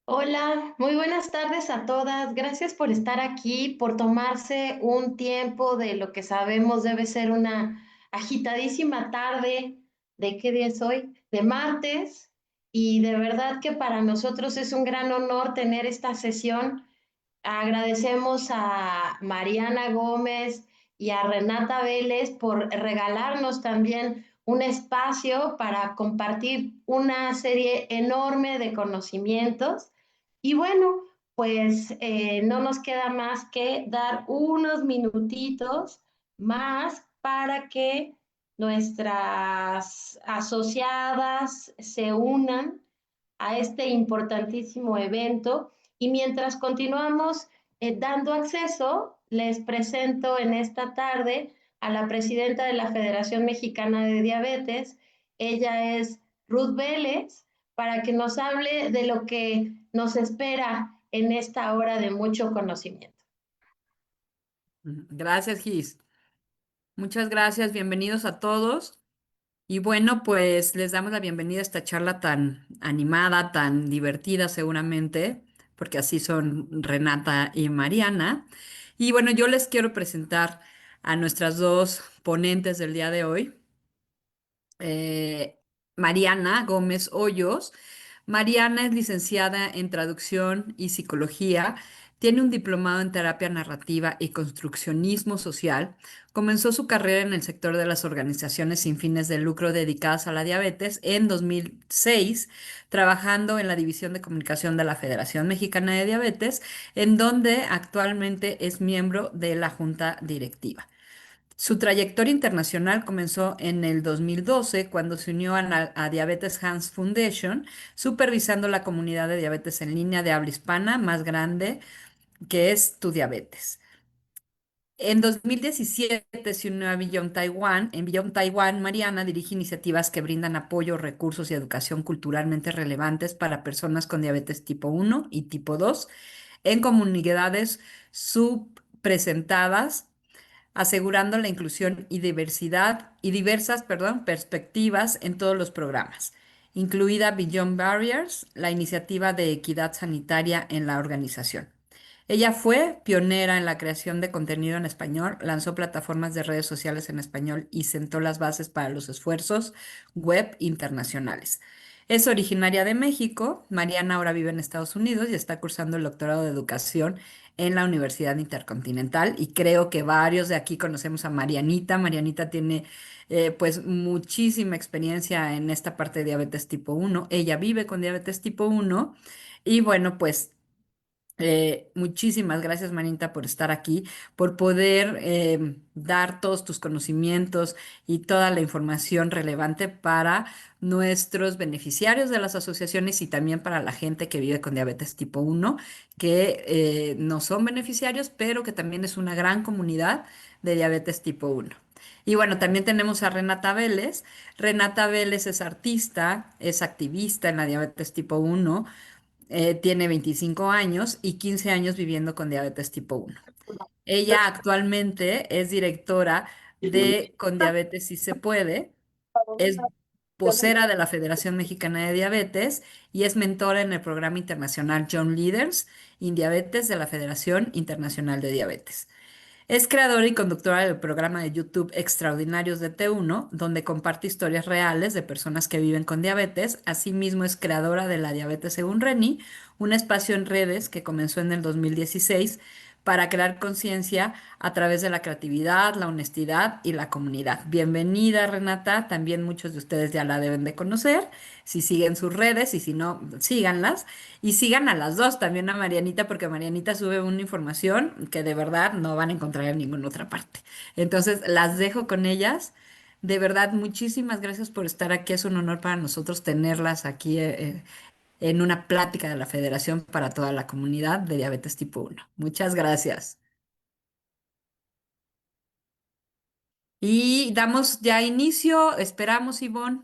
Hola, muy buenas tardes a todas. Gracias por estar aquí, por tomarse un tiempo de lo que sabemos debe ser una agitadísima tarde. ¿De qué día es hoy? De martes. Y de verdad que para nosotros es un gran honor tener esta sesión. Agradecemos a Mariana Gómez y a Renata Vélez por regalarnos también un espacio para compartir una serie enorme de conocimientos. Y bueno, pues no nos queda más que dar unos minutitos más para que nuestras asociadas se unan a este importantísimo evento. Y mientras continuamos dando acceso, les presento en esta tarde a la presidenta de la Federación Mexicana de Diabetes. Ella es Ruth Vélez, para que nos hable de lo que nos espera en esta hora de mucho conocimiento. Gracias, Gis. Muchas gracias. Bienvenidos a todos. Y bueno, pues les damos la bienvenida a esta charla tan animada, tan divertida seguramente, porque así son Renata y Mariana. Y bueno, yo les quiero presentar a nuestras dos ponentes del día de hoy. eh, Mariana Gómez Hoyos. Mariana es licenciada en Traducción y Psicología, tiene un diplomado en Terapia Narrativa y Construccionismo Social. Comenzó su carrera en el sector de las organizaciones sin fines de lucro dedicadas a la diabetes en 2006, trabajando en la División de Comunicación de la Federación Mexicana de Diabetes, en donde actualmente es miembro de la Junta Directiva. Su trayectoria internacional comenzó en el 2012 cuando se unió a Diabetes Hands Foundation, supervisando la comunidad de diabetes en línea de habla hispana más grande que es Tu Diabetes. En 2017 se unió a Beyond Taiwan. En Beyond Taiwan, Mariana dirige iniciativas que brindan apoyo, recursos y educación culturalmente relevantes para personas con diabetes tipo 1 y tipo 2 en comunidades subpresentadas, asegurando la inclusión y diversidad y diversas, perdón, perspectivas en todos los programas, incluida Beyond Barriers, la iniciativa de equidad sanitaria en la organización. Ella fue pionera en la creación de contenido en español, lanzó plataformas de redes sociales en español y sentó las bases para los esfuerzos web internacionales. Es originaria de México. Mariana ahora vive en Estados Unidos y está cursando el doctorado de educación en la Universidad Intercontinental. Y creo que varios de aquí conocemos a Marianita. Marianita tiene pues muchísima experiencia en esta parte de diabetes tipo 1. Ella vive con diabetes tipo 1 y bueno, pues muchísimas gracias, Manita, por estar aquí, por poder dar todos tus conocimientos y toda la información relevante para nuestros beneficiarios de las asociaciones y también para la gente que vive con diabetes tipo 1, que no son beneficiarios, pero que también es una gran comunidad de diabetes tipo 1. Y bueno, también tenemos a Renata Vélez. Renata Vélez es artista, es activista en la diabetes tipo 1, tiene 25 años y 15 años viviendo con diabetes tipo 1. Ella actualmente es directora de Con Diabetes Si Se Puede, es vocera de la Federación Mexicana de Diabetes y es mentora en el programa internacional Young Leaders in Diabetes de la Federación Internacional de Diabetes. Es creadora y conductora del programa de YouTube Extraordinarios de T1, donde comparte historias reales de personas que viven con diabetes. Asimismo, es creadora de La Diabetes Según Reni, un espacio en redes que comenzó en el 2016 para crear conciencia a través de la creatividad, la honestidad y la comunidad. Bienvenida, Renata. También muchos de ustedes ya la deben de conocer, si siguen sus redes y si no, síganlas. Y sigan a las dos, también a Marianita, porque Marianita sube una información que de verdad no van a encontrar en ninguna otra parte. Entonces, las dejo con ellas. De verdad, muchísimas gracias por estar aquí. Es un honor para nosotros tenerlas aquí en una plática de la Federación para toda la comunidad de diabetes tipo 1. Muchas gracias. Y damos ya inicio. Esperamos, Ivonne.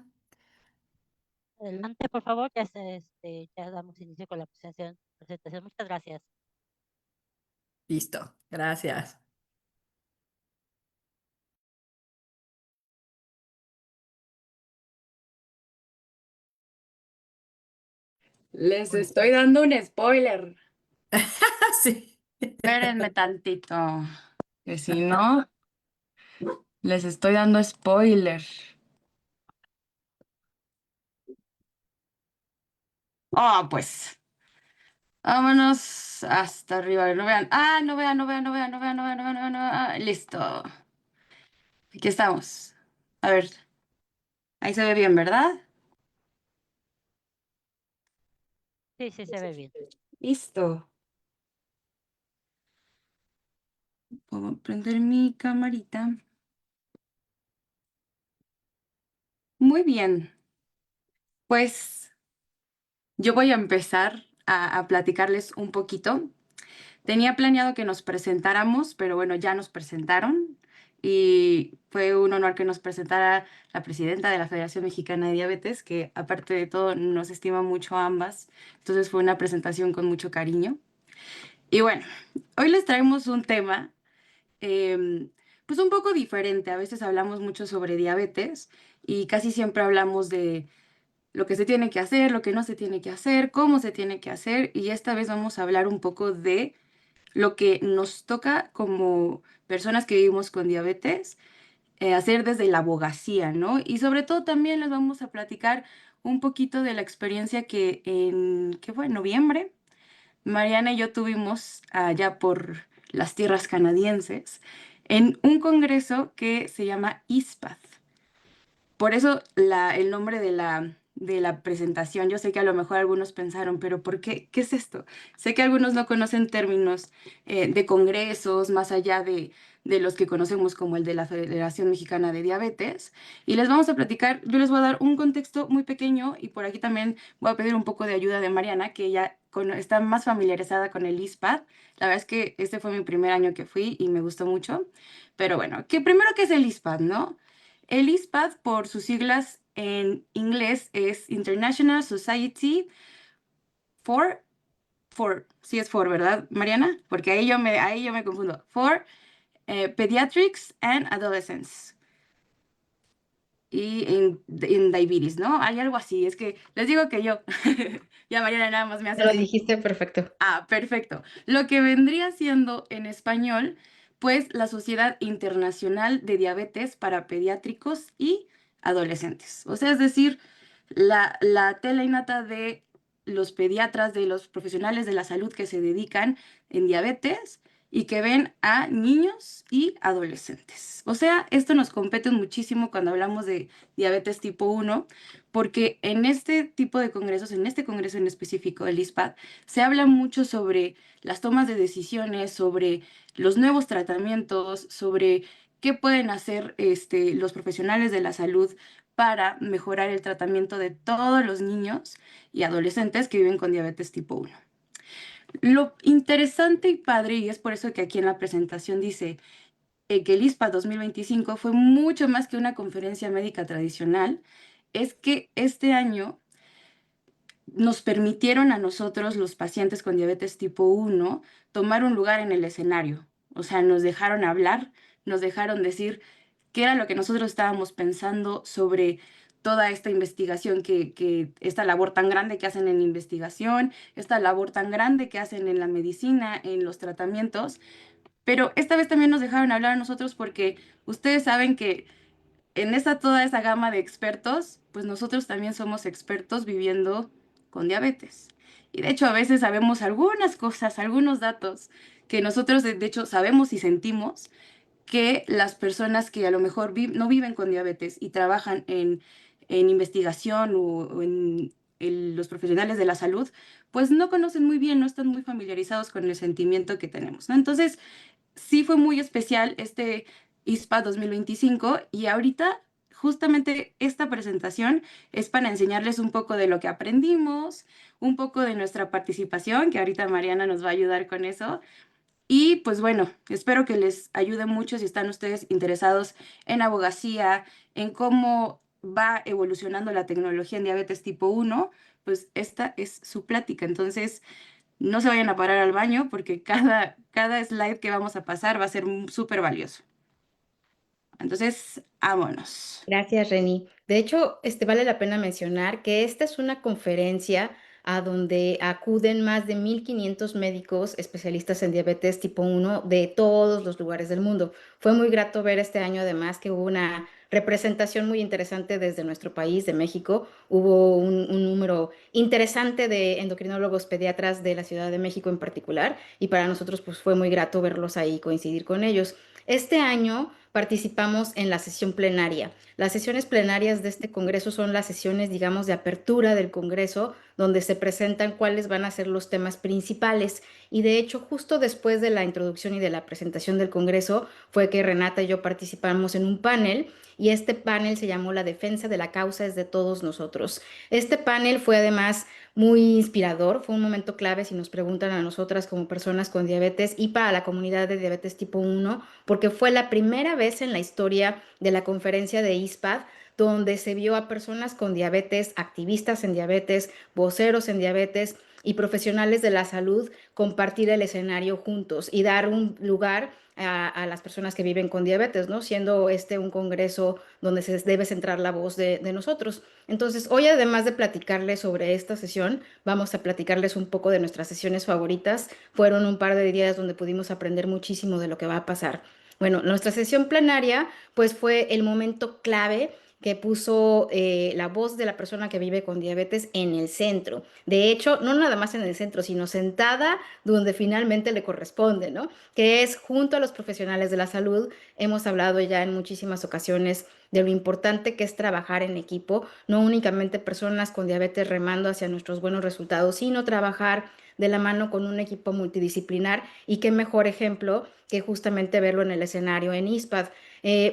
Adelante, por favor, ya damos inicio con la presentación. Muchas gracias. Listo. Gracias. Les estoy dando un spoiler. Sí. Espérenme tantito, que si no, les estoy dando spoiler. Oh, pues, vámonos hasta arriba. No vean. Ah, no vean, no vean, no vean, no vean, no vean, no vean, no vean, no vean. Ah, listo. Aquí estamos. A ver, ahí se ve bien, ¿verdad? Sí, sí, se ve bien. Listo. Puedo prender mi camarita. Muy bien. Pues yo voy a empezar a platicarles un poquito. Tenía planeado que nos presentáramos, pero bueno, ya nos presentaron y fue un honor que nos presentara la presidenta de la Federación Mexicana de Diabetes, que aparte de todo nos estima mucho a ambas. Entonces fue una presentación con mucho cariño. Y bueno, hoy les traemos un tema pues un poco diferente. A veces hablamos mucho sobre diabetes y casi siempre hablamos de lo que se tiene que hacer, lo que no se tiene que hacer, cómo se tiene que hacer. Y esta vez vamos a hablar un poco de lo que nos toca como personas que vivimos con diabetes, hacer desde la abogacía, ¿no? Y sobre todo también les vamos a platicar un poquito de la experiencia que fue en noviembre, Mariana y yo tuvimos allá por las tierras canadienses en un congreso que se llama ISPAD. Por eso el nombre de la presentación. Yo sé que a lo mejor algunos pensaron, pero ¿por qué? ¿Qué es esto? Sé que algunos no conocen términos de congresos más allá de los que conocemos como el de la Federación Mexicana de Diabetes. Y les vamos a platicar, yo les voy a dar un contexto muy pequeño y por aquí también voy a pedir un poco de ayuda de Mariana, que ella está más familiarizada con el ISPAD. La verdad es que este fue mi primer año que fui y me gustó mucho. Pero bueno, que primero, ¿qué es el ISPAD, no? El ISPAD, por sus siglas en inglés, es International Society for, sí es for, ¿verdad, Mariana? Porque ahí yo me confundo. For Pediatrics and Adolescents. Y en diabetes, ¿no? Hay algo así, es que les digo que yo, ya Mariana nada más me hace Lo así. dijiste perfecto. Ah, perfecto. Lo que vendría siendo en español, pues la Sociedad Internacional de Diabetes para Pediátricos y Adolescentes. O sea, es decir, la tela innata de los pediatras, de los profesionales de la salud que se dedican en diabetes y que ven a niños y adolescentes. O sea, esto nos compete muchísimo cuando hablamos de diabetes tipo 1, porque en este tipo de congresos, en este congreso en específico, el ISPAD, se habla mucho sobre las tomas de decisiones, sobre los nuevos tratamientos, sobre qué pueden hacer los profesionales de la salud para mejorar el tratamiento de todos los niños y adolescentes que viven con diabetes tipo 1. Lo interesante y padre, y es por eso que aquí en la presentación dice que el ISPA 2025 fue mucho más que una conferencia médica tradicional, es que este año nos permitieron a nosotros, los pacientes con diabetes tipo 1, tomar un lugar en el escenario. O sea, nos dejaron hablar, nos dejaron decir qué era lo que nosotros estábamos pensando sobre toda esta investigación, esta labor tan grande que hacen en investigación, esta labor tan grande que hacen en la medicina, en los tratamientos. Pero esta vez también nos dejaron hablar a nosotros porque ustedes saben que en toda esa gama de expertos, pues nosotros también somos expertos viviendo con diabetes. Y de hecho a veces sabemos algunas cosas, algunos datos que nosotros de hecho sabemos y sentimos que las personas que a lo mejor no viven con diabetes y trabajan en investigación o en los profesionales de la salud, pues no conocen muy bien, no están muy familiarizados con el sentimiento que tenemos, ¿no? Entonces, sí fue muy especial este ISPA 2025 y ahorita justamente esta presentación es para enseñarles un poco de lo que aprendimos, un poco de nuestra participación, que ahorita Mariana nos va a ayudar con eso. Y pues bueno, espero que les ayude mucho si están ustedes interesados en abogacía, en cómo va evolucionando la tecnología en diabetes tipo 1, pues esta es su plática. Entonces, no se vayan a parar al baño porque cada slide que vamos a pasar va a ser súper valioso. Entonces, vámonos. Gracias, Reni. De hecho, vale la pena mencionar que esta es una conferencia a donde acuden más de 1.500 médicos especialistas en diabetes tipo 1 de todos los lugares del mundo. Fue muy grato ver este año además que hubo una representación muy interesante desde nuestro país, de México. Hubo un número interesante de endocrinólogos pediatras de la Ciudad de México en particular, y para nosotros pues fue muy grato verlos ahí, coincidir con ellos. Este año participamos en la sesión plenaria. Las sesiones plenarias de este Congreso son las sesiones, digamos, de apertura del Congreso, donde se presentan cuáles van a ser los temas principales. Y de hecho, justo después de la introducción y de la presentación del Congreso, fue que Renata y yo participamos en un panel, y este panel se llamó La defensa de la causa es de todos nosotros. Este panel fue además muy inspirador, fue un momento clave si nos preguntan a nosotras como personas con diabetes y para la comunidad de diabetes tipo 1, porque fue la primera vez en la historia de la conferencia de ISPAD donde se vio a personas con diabetes, activistas en diabetes, voceros en diabetes y profesionales de la salud compartir el escenario juntos y dar un lugar a las personas que viven con diabetes, ¿no? Siendo este un congreso donde se debe centrar la voz de nosotros. Entonces, hoy además de platicarles sobre esta sesión, vamos a platicarles un poco de nuestras sesiones favoritas. Fueron un par de días donde pudimos aprender muchísimo de lo que va a pasar. Bueno, nuestra sesión plenaria pues fue el momento clave que puso la voz de la persona que vive con diabetes en el centro. De hecho, no nada más en el centro, sino sentada donde finalmente le corresponde, ¿no? Que es junto a los profesionales de la salud. Hemos hablado ya en muchísimas ocasiones de lo importante que es trabajar en equipo, no únicamente personas con diabetes remando hacia nuestros buenos resultados, sino trabajar de la mano con un equipo multidisciplinar, y qué mejor ejemplo que justamente verlo en el escenario en ISPAD.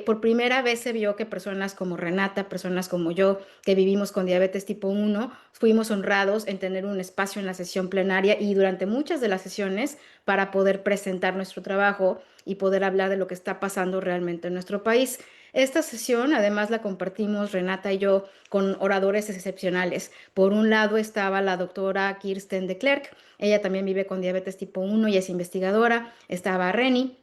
Por primera vez se vio que personas como Renata, personas como yo, que vivimos con diabetes tipo 1, fuimos honrados en tener un espacio en la sesión plenaria y durante muchas de las sesiones para poder presentar nuestro trabajo y poder hablar de lo que está pasando realmente en nuestro país. Esta sesión además la compartimos Renata y yo con oradores excepcionales. Por un lado estaba la doctora Kirsten de Klerk, ella también vive con diabetes tipo 1 y es investigadora. Estaba Reni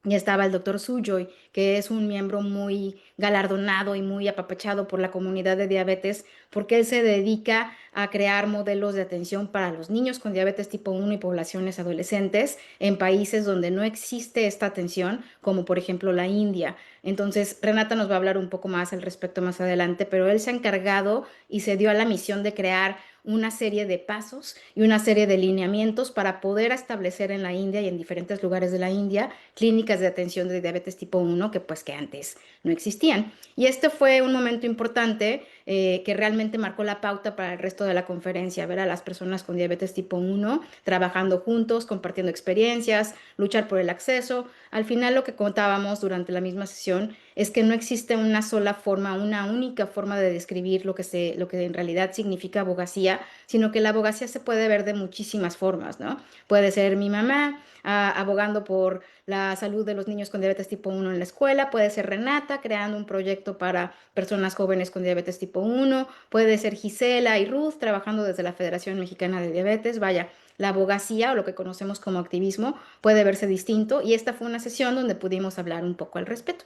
y estaba el doctor Sujoy, que es un miembro muy galardonado y muy apapachado por la comunidad de diabetes, porque él se dedica a crear modelos de atención para los niños con diabetes tipo 1 y poblaciones adolescentes en países donde no existe esta atención, como por ejemplo la India. Entonces, Renata nos va a hablar un poco más al respecto más adelante, pero él se ha encargado y se dio a la misión de crear una serie de pasos y una serie de lineamientos para poder establecer en la India y en diferentes lugares de la India clínicas de atención de diabetes tipo 1 que pues que antes no existían. Y este fue un momento importante que realmente marcó la pauta para el resto de la conferencia, ver a las personas con diabetes tipo 1 trabajando juntos, compartiendo experiencias, luchar por el acceso. Al final lo que contábamos durante la misma sesión es que no existe una sola forma, una única forma de describir lo que en realidad significa abogacía, sino que la abogacía se puede ver de muchísimas formas, ¿no? Puede ser mi mamá abogando por la salud de los niños con diabetes tipo 1 en la escuela, puede ser Renata creando un proyecto para personas jóvenes con diabetes tipo 1, puede ser Gisela y Ruth trabajando desde la Federación Mexicana de Diabetes. Vaya, la abogacía o lo que conocemos como activismo puede verse distinto, y esta fue una sesión donde pudimos hablar un poco al respecto.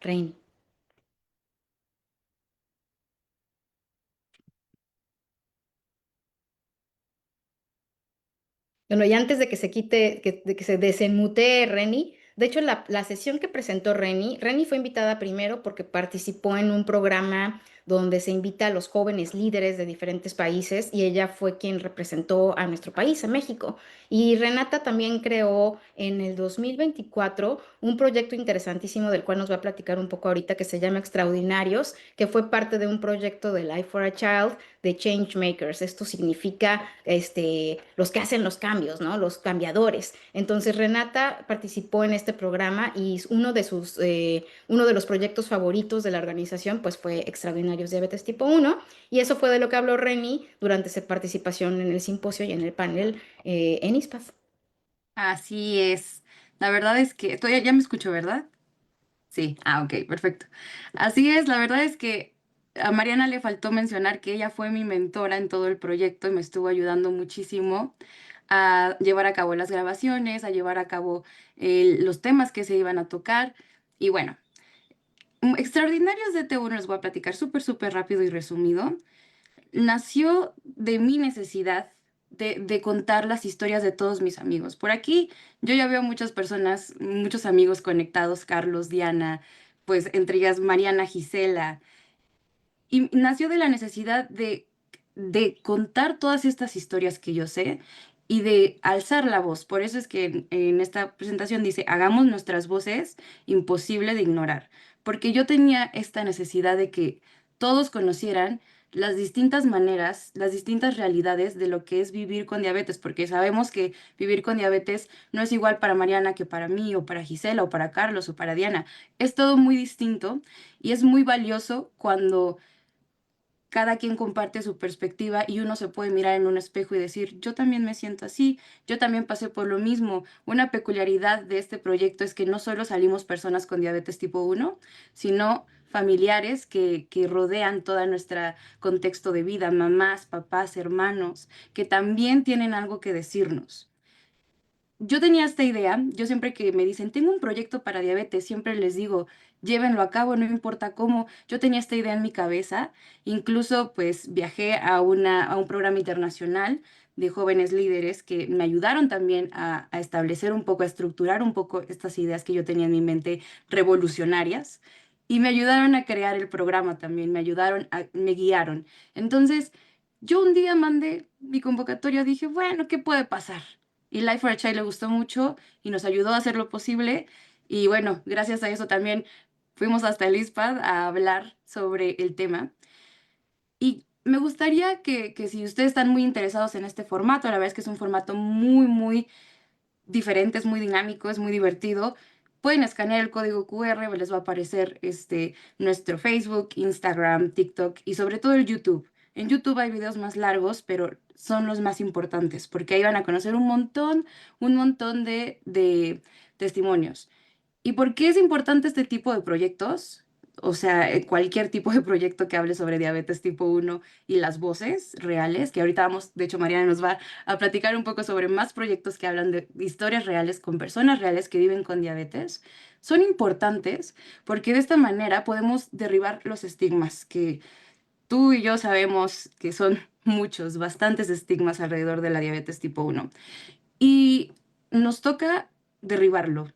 Rein. Bueno, y antes de que se quite, de que se desenmutee Reni, de hecho la sesión que presentó Reni fue invitada primero porque participó en un programa donde se invita a los jóvenes líderes de diferentes países, y ella fue quien representó a nuestro país, a México. Y Renata también creó en el 2024 un proyecto interesantísimo del cual nos va a platicar un poco ahorita, que se llama Extraordinarios, que fue parte de un proyecto de Life for a Child de Change Makers. Esto significa los que hacen los cambios, ¿no? Los cambiadores. Entonces Renata participó en este programa y uno de los proyectos favoritos de la organización pues fue Extraordinarios Diabetes Tipo 1, y eso fue de lo que habló Reni durante su participación en el simposio y en el panel en ISPAF. Así es. La verdad es que, ya me escucho, ¿verdad? Sí, ok, perfecto. Así es, la verdad es que a Mariana le faltó mencionar que ella fue mi mentora en todo el proyecto y me estuvo ayudando muchísimo a llevar a cabo las grabaciones, a llevar a cabo los temas que se iban a tocar. Y bueno, Extraordinarios de T1 les voy a platicar súper, súper rápido y resumido. nació de mi necesidad de contar las historias de todos mis amigos. Por aquí yo ya veo muchas personas, muchos amigos conectados, Carlos, Diana, pues entre ellas Mariana, Gisela, y nació de la necesidad de contar todas estas historias que yo sé y de alzar la voz. Por eso es que en esta presentación dice, hagamos nuestras voces imposible de ignorar. Porque yo tenía esta necesidad de que todos conocieran las distintas maneras, las distintas realidades de lo que es vivir con diabetes, porque sabemos que vivir con diabetes no es igual para Mariana que para mí, o para Gisela, o para Carlos, o para Diana. Es todo muy distinto y es muy valioso cuando cada quien comparte su perspectiva y uno se puede mirar en un espejo y decir, yo también me siento así, yo también pasé por lo mismo. Una peculiaridad de este proyecto es que no solo salimos personas con diabetes tipo 1, sino familiares que rodean toda nuestra contexto de vida, mamás, papás, hermanos, que también tienen algo que decirnos. Yo tenía esta idea, yo siempre que me dicen, tengo un proyecto para diabetes, siempre les digo, llévenlo a cabo, no importa cómo. Yo tenía esta idea en mi cabeza, incluso pues viajé a un programa internacional de jóvenes líderes que me ayudaron también a establecer un poco, a estructurar un poco estas ideas que yo tenía en mi mente revolucionarias y me ayudaron a crear el programa también, me guiaron. Entonces, yo un día mandé mi convocatoria, dije, bueno, ¿qué puede pasar? Y Life for a Child le gustó mucho y nos ayudó a hacer lo posible. Y bueno, gracias a eso también fuimos hasta el ISPAD a hablar sobre el tema. Y me gustaría que si ustedes están muy interesados en este formato, la verdad es que es un formato muy, muy diferente, es muy dinámico, es muy divertido. Pueden escanear el código QR, les va a aparecer nuestro Facebook, Instagram, TikTok y sobre todo el YouTube. En YouTube hay videos más largos, pero son los más importantes porque ahí van a conocer un montón de testimonios. ¿Y por qué es importante este tipo de proyectos? O sea, cualquier tipo de proyecto que hable sobre diabetes tipo 1 y las voces reales, que ahorita vamos, de hecho Mariana nos va a platicar un poco sobre más proyectos que hablan de historias reales con personas reales que viven con diabetes, son importantes porque de esta manera podemos derribar los estigmas que tú y yo sabemos que son muchos, bastantes estigmas alrededor de la diabetes tipo 1. Y nos toca derribarlo.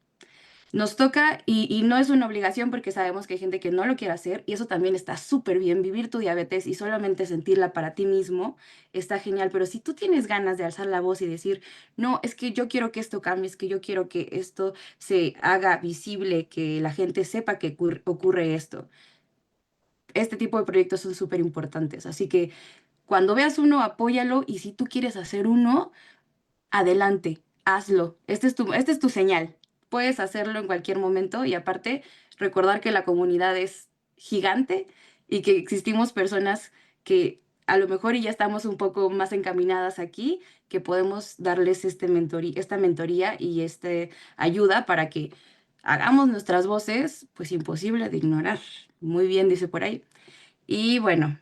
Nos toca y no es una obligación porque sabemos que hay gente que no lo quiere hacer y eso también está súper bien. Vivir tu diabetes y solamente sentirla para ti mismo está genial. Pero si tú tienes ganas de alzar la voz y decir, no, es que yo quiero que esto cambie, es que yo quiero que esto se haga visible, que la gente sepa que ocurre esto. Este tipo de proyectos son súper importantes. Así que cuando veas uno, apóyalo y si tú quieres hacer uno, adelante, hazlo. Esta es tu señal. Puedes hacerlo en cualquier momento y aparte recordar que la comunidad es gigante y que existimos personas que a lo mejor y ya estamos un poco más encaminadas aquí, que podemos darles esta mentoría y esta ayuda para que hagamos nuestras voces, pues imposible de ignorar. Muy bien, dice por ahí. Y bueno,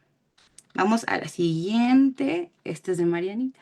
vamos a la siguiente. Este es de Marianita.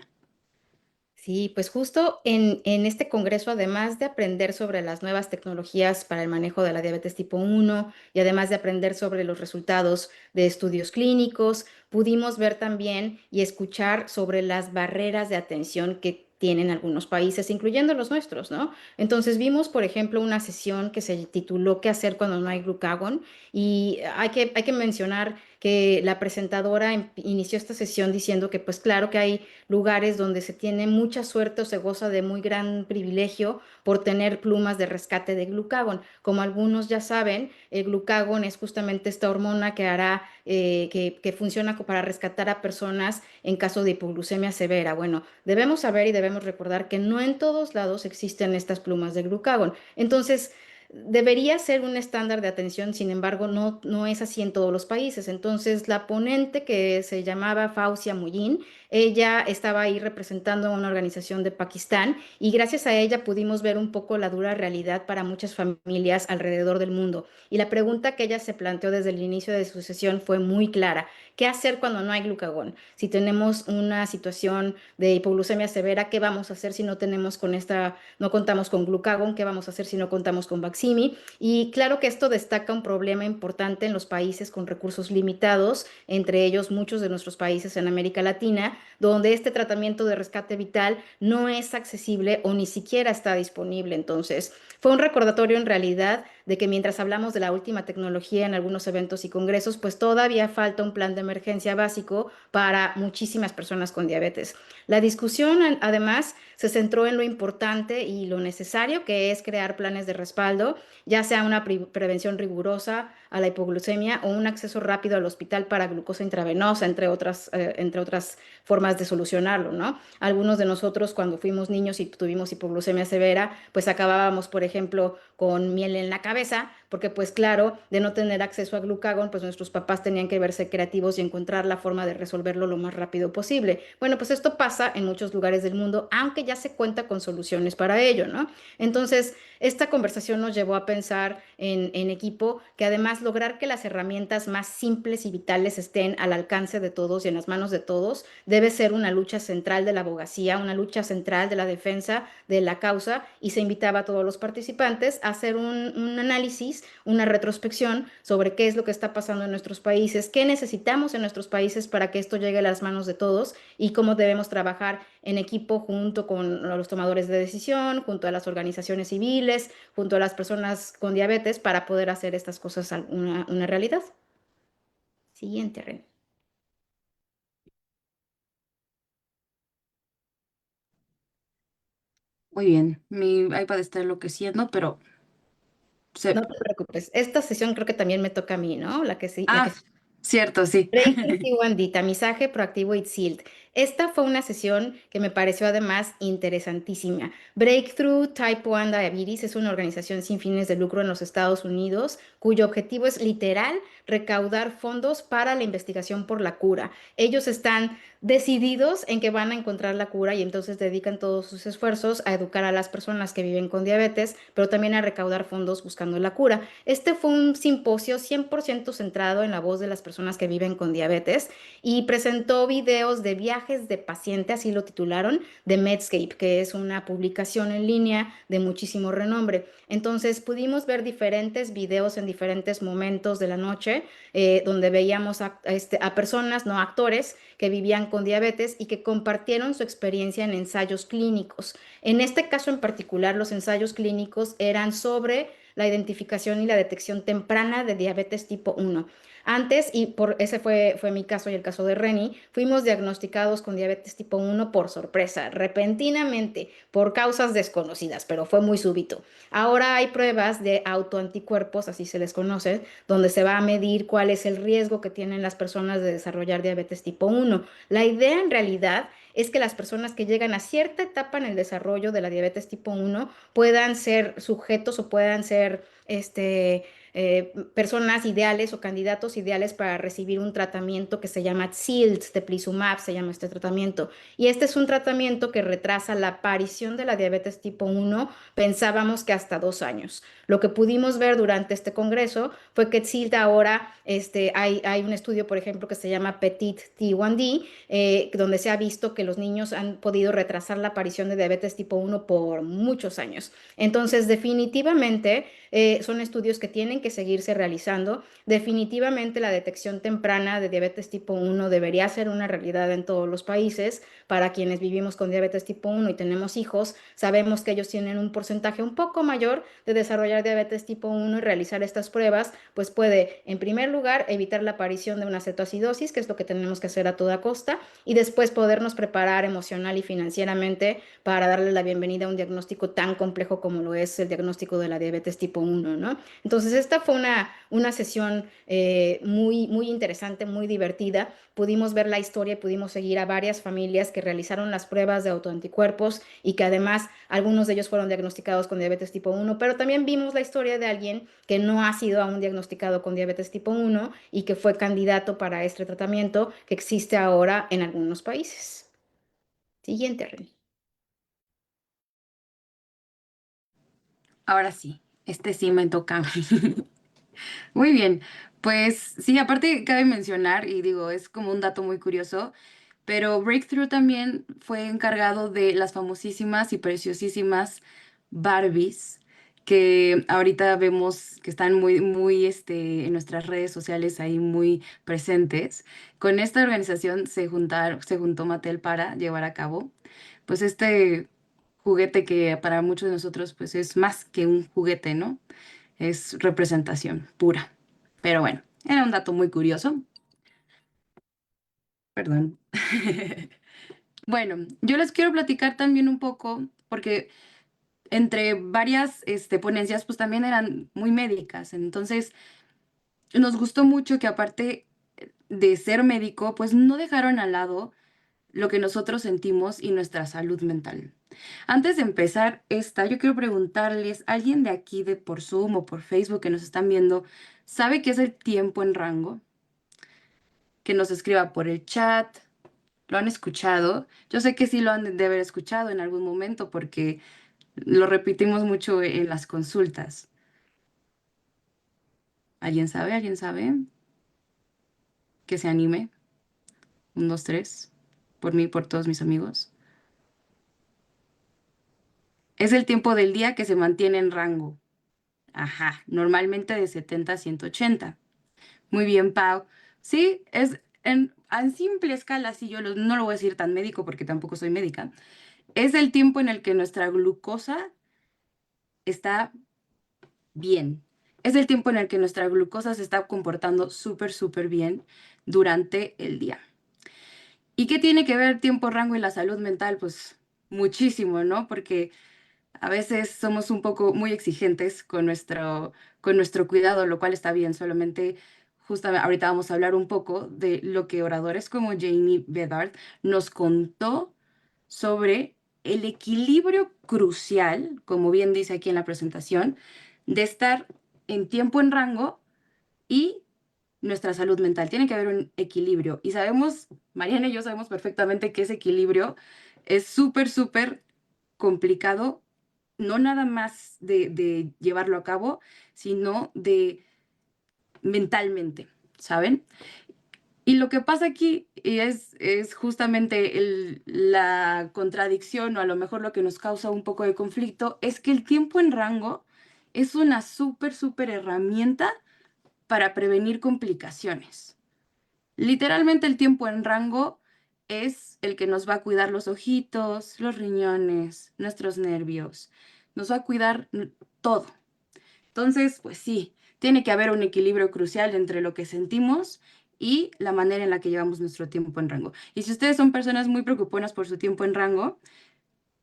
Sí, pues justo en este congreso, además de aprender sobre las nuevas tecnologías para el manejo de la diabetes tipo 1 y además de aprender sobre los resultados de estudios clínicos, pudimos ver también y escuchar sobre las barreras de atención que tienen algunos países, incluyendo los nuestros, ¿no? Entonces vimos, por ejemplo, una sesión que se tituló ¿Qué hacer cuando no hay glucagón? Y hay que mencionar que la presentadora inició esta sesión diciendo que pues claro que hay lugares donde se tiene mucha suerte o se goza de muy gran privilegio por tener plumas de rescate de glucagón. Como algunos ya saben, el glucagón es justamente esta hormona que hará, que funciona para rescatar a personas en caso de hipoglucemia severa. Bueno, debemos saber y debemos recordar que no en todos lados existen estas plumas de glucagón. Entonces, debería ser un estándar de atención, sin embargo, no es así en todos los países. Entonces, la ponente que se llamaba Fausia Muyin, ella estaba ahí representando a una organización de Pakistán y gracias a ella pudimos ver un poco la dura realidad para muchas familias alrededor del mundo. Y la pregunta que ella se planteó desde el inicio de su sesión fue muy clara. ¿Qué hacer cuando no hay glucagón? Si tenemos una situación de hipoglucemia severa, ¿qué vamos a hacer si no tenemos no contamos con glucagón? ¿Qué vamos a hacer si no contamos con vaccina? Maximi. Y claro que esto destaca un problema importante en los países con recursos limitados, entre ellos muchos de nuestros países en América Latina, donde este tratamiento de rescate vital no es accesible o ni siquiera está disponible. Entonces, fue un recordatorio en realidad de que mientras hablamos de la última tecnología en algunos eventos y congresos, pues todavía falta un plan de emergencia básico para muchísimas personas con diabetes. La discusión, además, se centró en lo importante y lo necesario que es crear planes de respaldo, ya sea una prevención rigurosa a la hipoglucemia o un acceso rápido al hospital para glucosa intravenosa, entre otras formas de solucionarlo, ¿no? Algunos de nosotros cuando fuimos niños y tuvimos hipoglucemia severa, pues acabábamos, por ejemplo, con miel en la cabeza, porque pues claro, de no tener acceso a glucagón, pues nuestros papás tenían que verse creativos y encontrar la forma de resolverlo lo más rápido posible. Bueno, pues esto pasa en muchos lugares del mundo, aunque ya se cuenta con soluciones para ello, ¿no? Entonces, esta conversación nos llevó a pensar en equipo que además lograr que las herramientas más simples y vitales estén al alcance de todos y en las manos de todos debe ser una lucha central de la abogacía, una lucha central de la defensa de la causa, y se invitaba a todos los participantes a hacer un análisis, una retrospección sobre qué es lo que está pasando en nuestros países, qué necesitamos en nuestros países para que esto llegue a las manos de todos y cómo debemos trabajar en equipo junto con los tomadores de decisión, junto a las organizaciones civiles, junto a las personas con diabetes para poder hacer estas cosas una realidad. Siguiente, Ren. Muy bien, mi iPad está enloqueciendo, pero No se... te preocupes. Esta sesión creo que también me toca a mí, ¿no? La que sí, la que Ah, cierto, sí. Breakthrough T1D, tamizaje proactivo ITSILT. Esta fue una sesión que me pareció además interesantísima. Breakthrough Type 1 Diabetes es una organización sin fines de lucro en los Estados Unidos cuyo objetivo es literal recaudar fondos para la investigación por la cura. Ellos están decididos en que van a encontrar la cura y entonces dedican todos sus esfuerzos a educar a las personas que viven con diabetes, pero también a recaudar fondos buscando la cura. Este fue un simposio 100% centrado en la voz de las personas que viven con diabetes y presentó videos de viajes de paciente, así lo titularon, de Medscape, que es una publicación en línea de muchísimo renombre. Entonces pudimos ver diferentes videos en diferentes momentos de la noche, donde veíamos a personas, no actores, que vivían con diabetes y que compartieron su experiencia en ensayos clínicos. En este caso en particular, los ensayos clínicos eran sobre la identificación y la detección temprana de diabetes tipo 1. Antes, ese fue mi caso y el caso de Reni, fuimos diagnosticados con diabetes tipo 1 por sorpresa, repentinamente, por causas desconocidas, pero fue muy súbito. Ahora hay pruebas de autoanticuerpos, así se les conoce, donde se va a medir cuál es el riesgo que tienen las personas de desarrollar diabetes tipo 1. La idea en realidad es que las personas que llegan a cierta etapa en el desarrollo de la diabetes tipo 1 puedan ser sujetos o puedan ser personas ideales o candidatos ideales para recibir un tratamiento que se llama TZILT, teplizumab se llama este tratamiento. Y este es un tratamiento que retrasa la aparición de la diabetes tipo 1, pensábamos que hasta 2 años. Lo que pudimos ver durante este congreso fue que TZILT ahora, hay un estudio, por ejemplo, que se llama Petit T1D, donde se ha visto que los niños han podido retrasar la aparición de diabetes tipo 1 por muchos años. Entonces, definitivamente, son estudios que tienen que seguirse realizando. Definitivamente la detección temprana de diabetes tipo 1 debería ser una realidad en todos los países. Para quienes vivimos con diabetes tipo 1 y tenemos hijos, sabemos que ellos tienen un porcentaje un poco mayor de desarrollar diabetes tipo 1 y realizar estas pruebas, pues puede, en primer lugar, evitar la aparición de una cetoacidosis, que es lo que tenemos que hacer a toda costa, y después podernos preparar emocional y financieramente para darle la bienvenida a un diagnóstico tan complejo como lo es el diagnóstico de la diabetes tipo 1, ¿no? Entonces, esta fue una sesión muy interesante, muy divertida. Pudimos ver la historia y pudimos seguir a varias familias que realizaron las pruebas de autoanticuerpos y que además algunos de ellos fueron diagnosticados con diabetes tipo 1, pero también vimos la historia de alguien que no ha sido aún diagnosticado con diabetes tipo 1 y que fue candidato para este tratamiento que existe ahora en algunos países. Siguiente, René. Ahora sí, este sí me toca a mí. Muy bien, pues sí, aparte cabe mencionar, y digo, es como un dato muy curioso, pero Breakthrough también fue encargado de las famosísimas y preciosísimas Barbies, que ahorita vemos que están muy en nuestras redes sociales ahí muy presentes. Con esta organización se juntó Mattel para llevar a cabo, pues este juguete que para muchos de nosotros pues es más que un juguete, ¿no? Es representación pura. Pero bueno, era un dato muy curioso. Perdón. Bueno, yo les quiero platicar también un poco, porque entre varias ponencias, pues también eran muy médicas. Entonces, nos gustó mucho que aparte de ser médico, pues no dejaron al lado lo que nosotros sentimos y nuestra salud mental. Antes de empezar esta, yo quiero preguntarles, ¿alguien de aquí de por Zoom o por Facebook que nos están viendo, sabe qué es el tiempo en rango? Que nos escriba por el chat. ¿Lo han escuchado? Yo sé que sí lo han de haber escuchado en algún momento porque lo repetimos mucho en las consultas. ¿Alguien sabe? ¿Alguien sabe? Que se anime. 1, 2, 3. Por mí, por todos mis amigos. Es el tiempo del día que se mantiene en rango. Ajá, normalmente de 70 a 180. Muy bien, Pau. Sí, es en simple escala, sí, no lo voy a decir tan médico porque tampoco soy médica. Es el tiempo en el que nuestra glucosa está bien. Es el tiempo en el que nuestra glucosa se está comportando súper bien durante el día. ¿Y qué tiene que ver tiempo, rango y la salud mental? Pues muchísimo, ¿no? Porque a veces somos un poco muy exigentes con nuestro cuidado, lo cual está bien. Solamente, justamente, ahorita vamos a hablar un poco de lo que oradores como Jamie Bedard nos contó sobre el equilibrio crucial, como bien dice aquí en la presentación, de estar en tiempo en rango y nuestra salud mental. Tiene que haber un equilibrio. Y sabemos, Mariana y yo sabemos perfectamente que ese equilibrio es súper complicado, no nada más de llevarlo a cabo, sino de mentalmente, ¿saben? Y lo que pasa aquí es justamente la contradicción o a lo mejor lo que nos causa un poco de conflicto es que el tiempo en rango es una súper herramienta para prevenir complicaciones. Literalmente el tiempo en rango es el que nos va a cuidar los ojitos, los riñones, nuestros nervios, nos va a cuidar todo. Entonces, pues sí, tiene que haber un equilibrio crucial entre lo que sentimos y la manera en la que llevamos nuestro tiempo en rango. Y si ustedes son personas muy preocuponas por su tiempo en rango,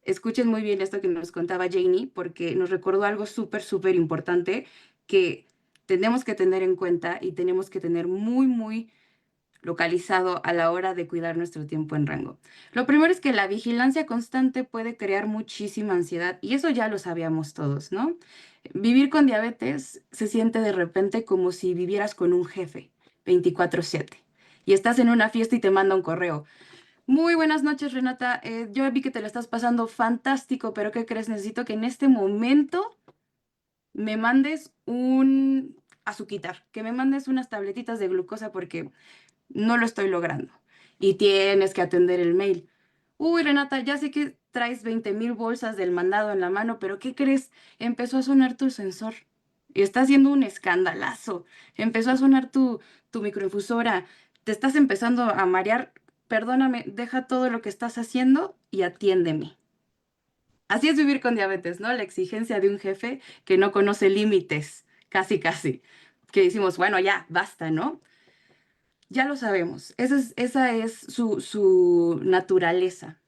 escuchen muy bien esto que nos contaba Janie, porque nos recordó algo súper importante que tenemos que tener en cuenta y tenemos que tener muy localizado a la hora de cuidar nuestro tiempo en rango. Lo primero es que la vigilancia constante puede crear muchísima ansiedad y eso ya lo sabíamos todos, ¿no? Vivir con diabetes se siente de repente como si vivieras con un jefe 24/7 y estás en una fiesta y te manda un correo. Muy buenas noches, Renata. Yo vi que te la estás pasando fantástico, pero ¿qué crees? Necesito que en este momento me mandes un azuquitar, que me mandes unas tabletitas de glucosa porque no lo estoy logrando. Y tienes que atender el mail. Uy, Renata, ya sé que traes 20,000 bolsas del mandado en la mano, pero ¿qué crees? Empezó a sonar tu sensor y está haciendo un escandalazo. Empezó a sonar tu microinfusora. Te estás empezando a marear. Perdóname, deja todo lo que estás haciendo y atiéndeme. Así es vivir con diabetes, ¿no? La exigencia de un jefe que no conoce límites, casi. Que decimos, bueno, ya, basta, ¿no? Ya lo sabemos, esa es su naturaleza.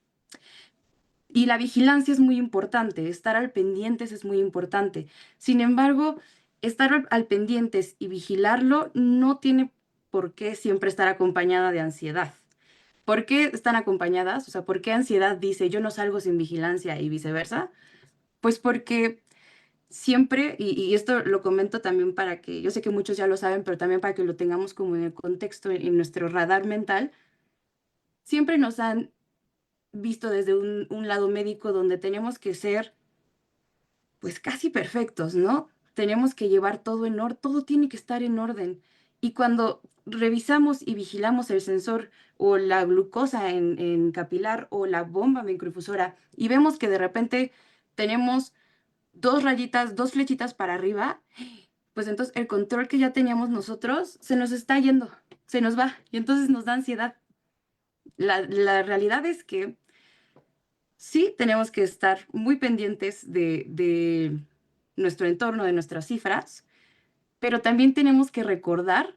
Y la vigilancia es muy importante, estar al pendientes es muy importante. Sin embargo, estar al pendientes y vigilarlo no tiene por qué siempre estar acompañada de ansiedad. ¿Por qué están acompañadas? O sea, ¿por qué ansiedad dice yo no salgo sin vigilancia y viceversa? Pues porque siempre, y esto lo comento también para que, yo sé que muchos ya lo saben, pero también para que lo tengamos como en el contexto, en nuestro radar mental, siempre nos han visto desde un lado médico donde tenemos que ser, pues casi perfectos, ¿no? Tenemos que llevar todo en orden, todo tiene que estar en orden. Y cuando revisamos y vigilamos el sensor o la glucosa en capilar o la bomba microinfusora y vemos que de repente tenemos 2 rayitas, 2 flechitas para arriba, pues entonces el control que ya teníamos nosotros se nos está yendo, se nos va y entonces nos da ansiedad. La realidad es que sí tenemos que estar muy pendientes de nuestro entorno, de nuestras cifras, pero también tenemos que recordar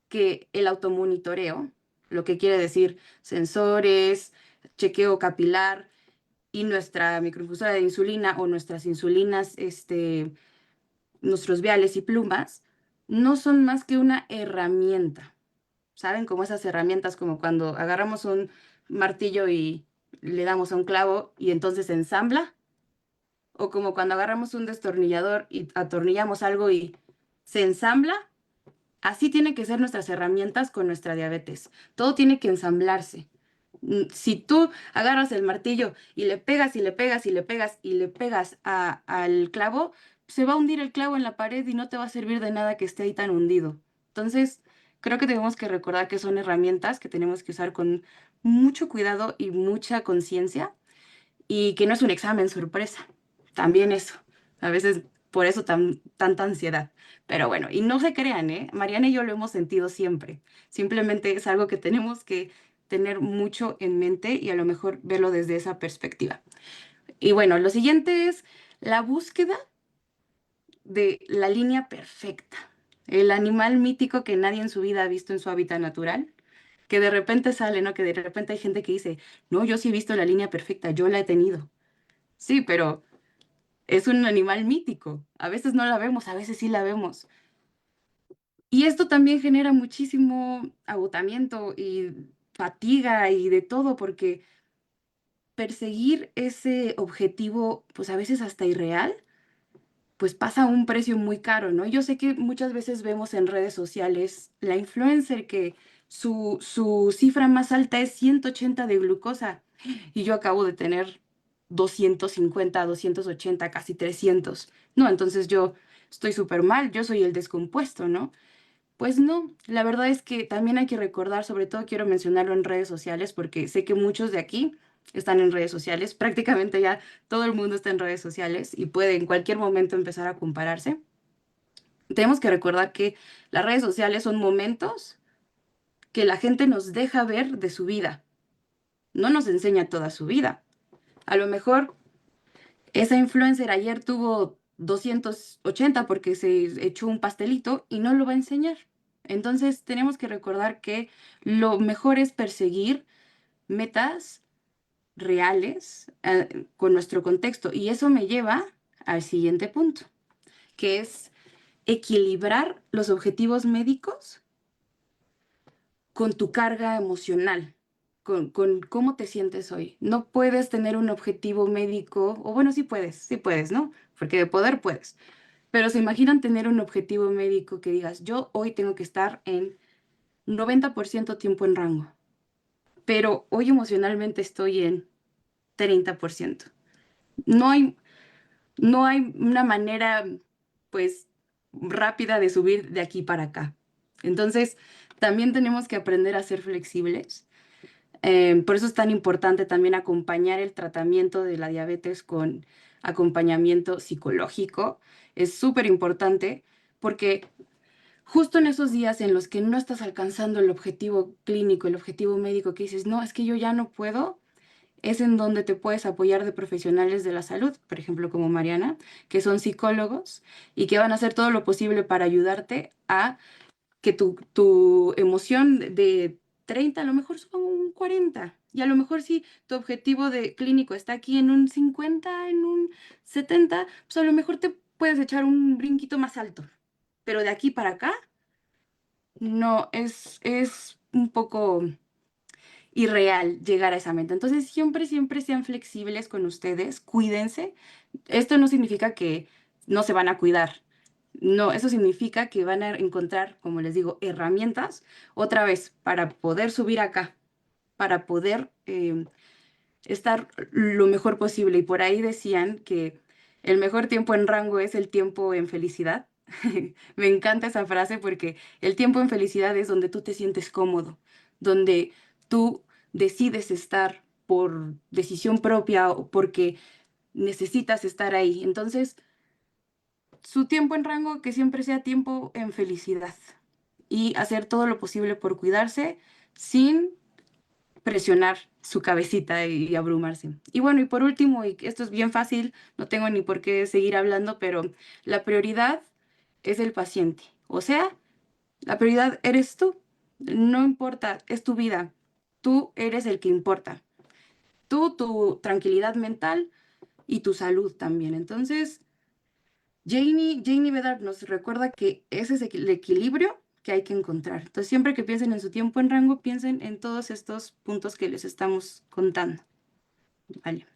que el automonitoreo, lo que quiere decir sensores, chequeo capilar y nuestra microinfusora de insulina o nuestras insulinas, nuestros viales y plumas, no son más que una herramienta. ¿Saben? Como esas herramientas, como cuando agarramos un martillo y le damos a un clavo y entonces se ensambla, o como cuando agarramos un destornillador y atornillamos algo y se ensambla. Así tienen que ser nuestras herramientas con nuestra diabetes. Todo tiene que ensamblarse. Si tú agarras el martillo y le pegas y le pegas y le pegas y le pegas al clavo, se va a hundir el clavo en la pared y no te va a servir de nada que esté ahí tan hundido. Entonces, creo que tenemos que recordar que son herramientas que tenemos que usar con mucho cuidado y mucha conciencia y que no es un examen sorpresa. También eso. A veces por eso tanta ansiedad. Pero bueno, y no se crean, ¿eh? Mariana y yo lo hemos sentido siempre. Simplemente es algo que tenemos que tener mucho en mente y a lo mejor verlo desde esa perspectiva. Y bueno, lo siguiente es la búsqueda de la línea perfecta. El animal mítico que nadie en su vida ha visto en su hábitat natural, que de repente sale, ¿no? Que de repente hay gente que dice, no, yo sí he visto la línea perfecta, yo la he tenido. Sí, pero es un animal mítico. A veces no la vemos, a veces sí la vemos. Y esto también genera muchísimo agotamiento y fatiga y de todo, porque perseguir ese objetivo, pues a veces hasta irreal, pues pasa a un precio muy caro, ¿no? Yo sé que muchas veces vemos en redes sociales la influencer que su cifra más alta es 180 de glucosa y yo acabo de tener 250, 280, casi 300. No, entonces yo estoy súper mal, yo soy el descompuesto, ¿no? Pues no, la verdad es que también hay que recordar, sobre todo quiero mencionarlo en redes sociales, porque sé que muchos de aquí están en redes sociales, prácticamente ya todo el mundo está en redes sociales y puede en cualquier momento empezar a compararse. Tenemos que recordar que las redes sociales son momentos que la gente nos deja ver de su vida, no nos enseña toda su vida. A lo mejor esa influencer ayer tuvo 280 porque se echó un pastelito y no lo va a enseñar. Entonces tenemos que recordar que lo mejor es perseguir metas reales con nuestro contexto. Y eso me lleva al siguiente punto, que es equilibrar los objetivos médicos con tu carga emocional, con cómo te sientes hoy. No puedes tener un objetivo médico, o bueno, sí puedes, ¿no? Porque de poder puedes. Pero se imaginan tener un objetivo médico que digas, yo hoy tengo que estar en 90% tiempo en rango, pero hoy emocionalmente estoy en 30%. No hay, no hay una manera, pues, rápida de subir de aquí para acá. Entonces, también tenemos que aprender a ser flexibles. Por eso es tan importante también acompañar el tratamiento de la diabetes con acompañamiento psicológico. Es súper importante porque justo en esos días en los que no estás alcanzando el objetivo clínico, el objetivo médico, que dices, no, es que yo ya no puedo, es en donde te puedes apoyar de profesionales de la salud, por ejemplo, como Mariana, que son psicólogos y que van a hacer todo lo posible para ayudarte a que tu emoción de 30 a lo mejor suba a un 40. Y a lo mejor si tu objetivo de clínico está aquí en un 50, en un 70, pues a lo mejor te puedes echar un brinquito más alto. Pero de aquí para acá, no, es un poco irreal llegar a esa meta. Entonces, siempre sean flexibles con ustedes, cuídense. Esto no significa que no se van a cuidar. No, eso significa que van a encontrar, como les digo, herramientas otra vez para poder subir acá, para poder estar lo mejor posible. Y por ahí decían que el mejor tiempo en rango es el tiempo en felicidad. Me encanta esa frase porque el tiempo en felicidad es donde tú te sientes cómodo, donde tú decides estar por decisión propia o porque necesitas estar ahí. Entonces, su tiempo en rango que siempre sea tiempo en felicidad y hacer todo lo posible por cuidarse sin presionar su cabecita y abrumarse. Y bueno, y por último, y esto es bien fácil, no tengo ni por qué seguir hablando, pero la prioridad es el paciente. O sea, la prioridad eres tú. No importa, es tu vida. Tú eres el que importa. Tú, tu tranquilidad mental y tu salud también. Entonces, Janie Bedard nos recuerda que ese es el equilibrio que hay que encontrar. Entonces, siempre que piensen en su tiempo en rango, piensen en todos estos puntos que les estamos contando. Vale,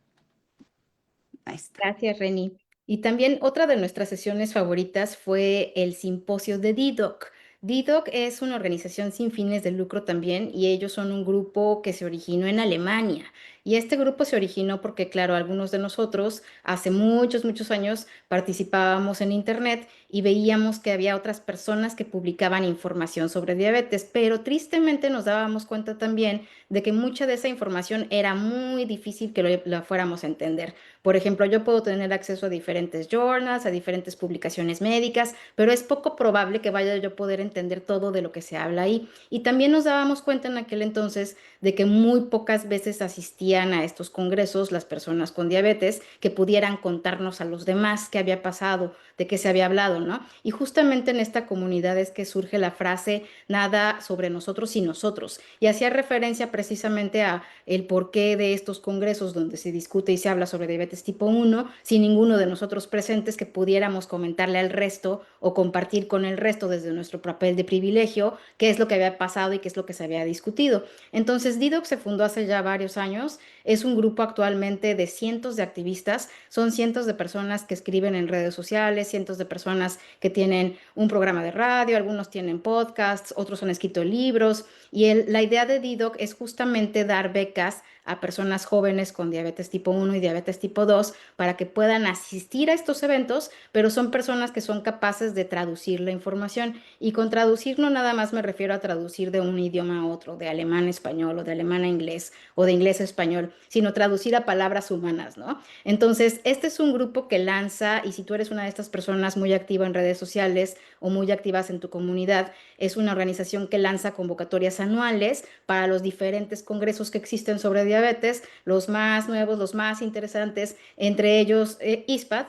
ahí está. Gracias, Reni. Y también otra de nuestras sesiones favoritas fue el simposio de DDoC. DDoC es una organización sin fines de lucro también y ellos son un grupo que se originó en Alemania. Y este grupo se originó porque, claro, algunos de nosotros hace muchos, muchos años participábamos en Internet y veíamos que había otras personas que publicaban información sobre diabetes, pero tristemente nos dábamos cuenta también de que mucha de esa información era muy difícil que lo fuéramos a entender. Por ejemplo, yo puedo tener acceso a diferentes journals, a diferentes publicaciones médicas, pero es poco probable que vaya yo a poder entender todo de lo que se habla ahí. Y también nos dábamos cuenta en aquel entonces de que muy pocas veces asistían a estos congresos las personas con diabetes que pudieran contarnos a los demás qué había pasado, de qué se había hablado, ¿no? Y justamente en esta comunidad es que surge la frase nada sobre nosotros y nosotros. Y hacía referencia precisamente a el porqué de estos congresos donde se discute y se habla sobre diabetes tipo 1, sin ninguno de nosotros presentes que pudiéramos comentarle al resto o compartir con el resto desde nuestro papel de privilegio qué es lo que había pasado y qué es lo que se había discutido. Entonces, DDoC se fundó hace ya varios años, es un grupo actualmente de cientos de activistas, son cientos de personas que escriben en redes sociales, cientos de personas que tienen un programa de radio, algunos tienen podcasts, otros han escrito libros, y la idea de DDoC es justamente dar becas a personas jóvenes con diabetes tipo 1 y diabetes tipo 2 para que puedan asistir a estos eventos, pero son personas que son capaces de traducir la información. Y con traducir no nada más me refiero a traducir de un idioma a otro, de alemán a español o de alemán a inglés o de inglés a español, sino traducir a palabras humanas, ¿no? Entonces, este es un grupo que lanza, y si tú eres una de estas personas muy activa en redes sociales o muy activas en tu comunidad, es una organización que lanza convocatorias anuales para los diferentes congresos que existen sobre diabetes, los más nuevos, los más interesantes, entre ellos ISPAD.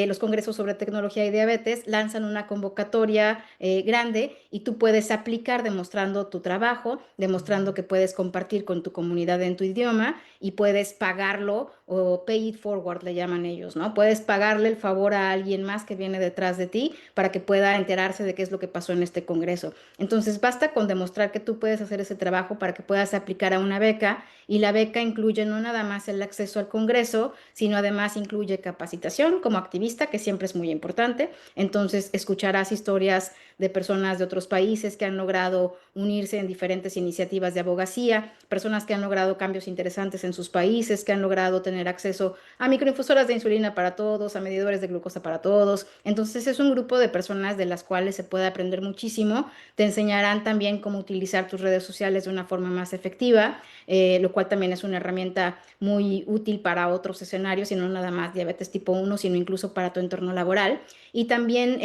Los congresos sobre tecnología y diabetes lanzan una convocatoria grande y tú puedes aplicar demostrando tu trabajo, demostrando que puedes compartir con tu comunidad en tu idioma y puedes pagarlo o pay it forward le llaman ellos, ¿no? Puedes pagarle el favor a alguien más que viene detrás de ti para que pueda enterarse de qué es lo que pasó en este congreso. Entonces basta con demostrar que tú puedes hacer ese trabajo para que puedas aplicar a una beca, y la beca incluye no nada más el acceso al congreso, sino además incluye capacitación como activista, que siempre es muy importante. Entonces escucharás historias de personas de otros países que han logrado unirse en diferentes iniciativas de abogacía, personas que han logrado cambios interesantes en sus países, que han logrado tener acceso a microinfusoras de insulina para todos, a medidores de glucosa para todos. Entonces es un grupo de personas de las cuales se puede aprender muchísimo. Te enseñarán también cómo utilizar tus redes sociales de una forma más efectiva, lo cual también es una herramienta muy útil para otros escenarios, y no nada más diabetes tipo 1, sino incluso para tu entorno laboral. Y también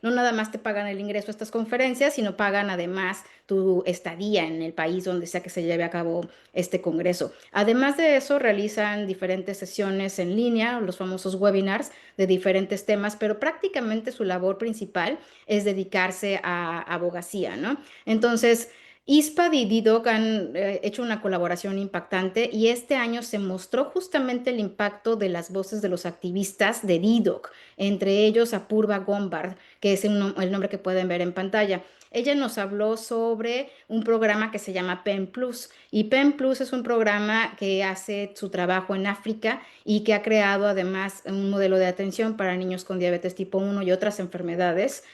no nada más te pagan el ingreso a estas conferencias, sino pagan además tu estadía en el país donde sea que se lleve a cabo este congreso. Además de eso, realizan diferentes sesiones en línea, los famosos webinars de diferentes temas, pero prácticamente su labor principal es dedicarse a abogacía, ¿no? Entonces, ISPAD y DDoC han hecho una colaboración impactante, y este año se mostró justamente el impacto de las voces de los activistas de DDoC, entre ellos Apurva Gombard, que es el nombre que pueden ver en pantalla. Ella nos habló sobre un programa que se llama PEN Plus, y PEN Plus es un programa que hace su trabajo en África y que ha creado además un modelo de atención para niños con diabetes tipo 1 y otras enfermedades.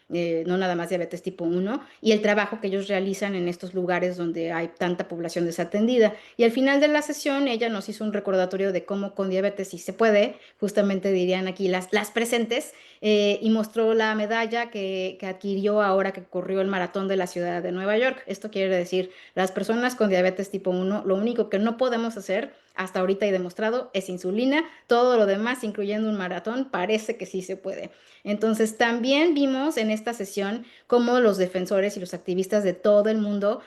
No nada más diabetes tipo 1, y el trabajo que ellos realizan en estos lugares donde hay tanta población desatendida. Y al final de la sesión ella nos hizo un recordatorio de cómo con diabetes sí se puede, justamente dirían aquí las presentes, y mostró la medalla que adquirió ahora que corrió el maratón de la ciudad de Nueva York. Esto quiere decir, las personas con diabetes tipo 1, lo único que no podemos hacer hasta ahorita he demostrado, es insulina. Todo lo demás, incluyendo un maratón, parece que sí se puede. Entonces, también vimos en esta sesión cómo los defensores y los activistas de todo el mundo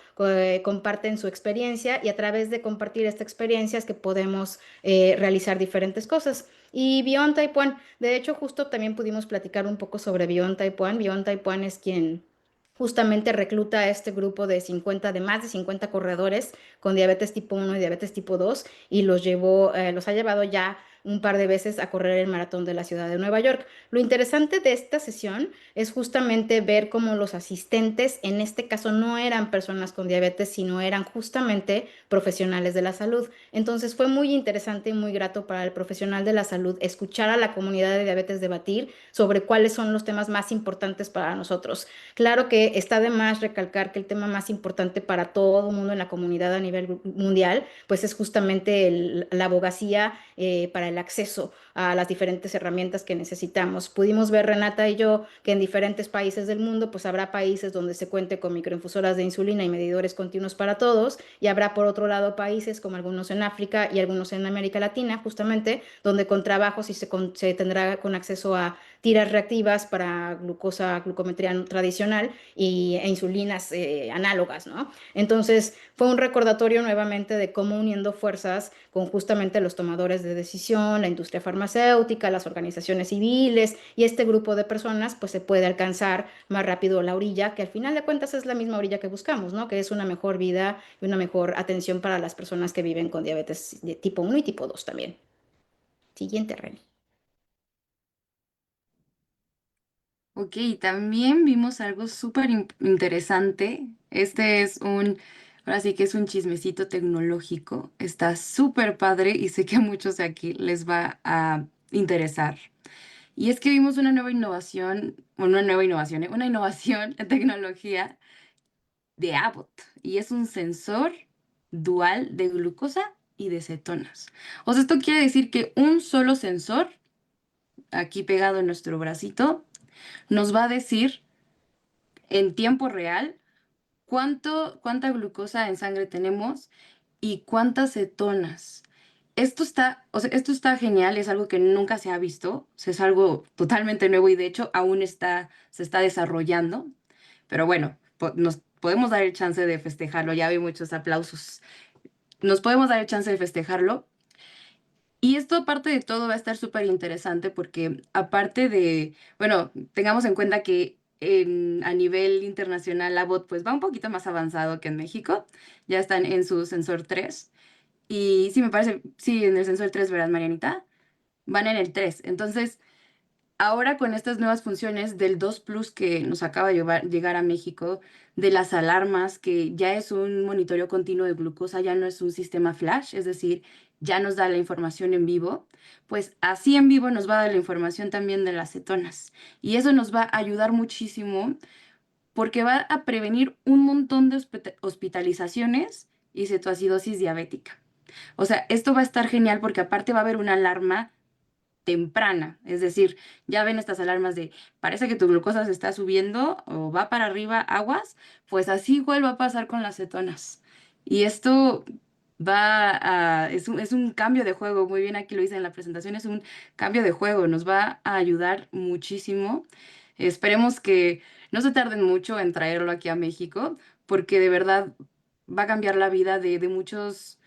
comparten su experiencia, y a través de compartir esta experiencia es que podemos realizar diferentes cosas. Y Beyond Type 1, de hecho, justo también pudimos platicar un poco sobre Beyond Type 1. Beyond Type 1 es quien justamente recluta a este grupo de más de 50 corredores con diabetes tipo 1 y diabetes tipo 2, y los ha llevado ya un par de veces a correr el maratón de la ciudad de Nueva York. Lo interesante de esta sesión es justamente ver cómo los asistentes, en este caso, no eran personas con diabetes, sino eran justamente profesionales de la salud. Entonces fue muy interesante y muy grato para el profesional de la salud escuchar a la comunidad de diabetes debatir sobre cuáles son los temas más importantes para nosotros. Claro que está de más recalcar que el tema más importante para todo el mundo en la comunidad a nivel mundial, pues es justamente la abogacía para el acceso a las diferentes herramientas que necesitamos. Pudimos ver, Renata y yo, que en diferentes países del mundo, pues habrá países donde se cuente con microinfusoras de insulina y medidores continuos para todos, y habrá por otro lado países como algunos en África y algunos en América Latina, justamente, donde con trabajo sí se tendrá con acceso a tiras reactivas para glucometría tradicional e insulinas análogas, ¿no? Entonces, fue un recordatorio nuevamente de cómo uniendo fuerzas con justamente los tomadores de decisión, la industria farmacéutica, las organizaciones civiles y este grupo de personas, pues se puede alcanzar más rápido la orilla, que al final de cuentas es la misma orilla que buscamos, ¿no? Que es una mejor vida y una mejor atención para las personas que viven con diabetes de tipo 1 y tipo 2 también. Siguiente, Reni. Ok, también vimos algo súper interesante. Este es ahora sí que es un chismecito tecnológico. Está súper padre y sé que a muchos de aquí les va a interesar. Y es que vimos una nueva innovación, una innovación en tecnología de Abbott. Y es un sensor dual de glucosa y de cetonas. O sea, esto quiere decir que un solo sensor, aquí pegado en nuestro bracito, nos va a decir en tiempo real cuánta glucosa en sangre tenemos y cuántas cetonas. O sea, esto está genial, es algo que nunca se ha visto, o sea, es algo totalmente nuevo y de hecho aún se está desarrollando. Pero bueno, nos podemos dar el chance de festejarlo, ya vi muchos aplausos. Nos podemos dar el chance de festejarlo. Y esto, aparte de todo, va a estar súper interesante porque aparte de, bueno, tengamos en cuenta que a nivel internacional la bot pues va un poquito más avanzado que en México. Ya están en su sensor 3. Y sí, me parece, sí, en el sensor 3, ¿verdad, Marianita? Van en el 3. Entonces, ahora con estas nuevas funciones del 2 Plus que nos acaba de llegar a México, de las alarmas, que ya es un monitoreo continuo de glucosa, ya no es un sistema flash, es decir, ya nos da la información en vivo, pues así en vivo nos va a dar la información también de las cetonas. Y eso nos va a ayudar muchísimo porque va a prevenir un montón de hospitalizaciones y cetoacidosis diabética. O sea, esto va a estar genial porque aparte va a haber una alarma temprana, es decir, ya ven estas alarmas de parece que tu glucosa se está subiendo o va para arriba, aguas, pues así igual va a pasar con las cetonas. Y esto es un cambio de juego, muy bien aquí lo hice en la presentación, es un cambio de juego, nos va a ayudar muchísimo. Esperemos que no se tarden mucho en traerlo aquí a México, porque de verdad va a cambiar la vida de muchos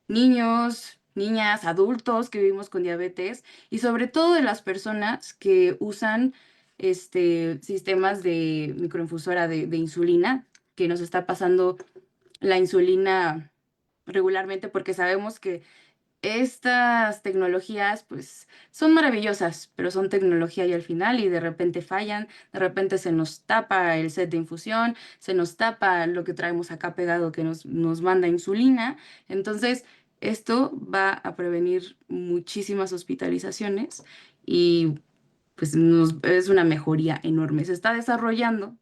niños, niñas, adultos que vivimos con diabetes y sobre todo de las personas que usan sistemas de microinfusora de insulina, que nos está pasando la insulina regularmente porque sabemos que estas tecnologías pues son maravillosas, pero son tecnología y al final y de repente fallan, de repente se nos tapa el set de infusión, se nos tapa lo que traemos acá pegado que nos manda insulina. Entonces, esto va a prevenir muchísimas hospitalizaciones y pues es una mejoría enorme. Se está desarrollando,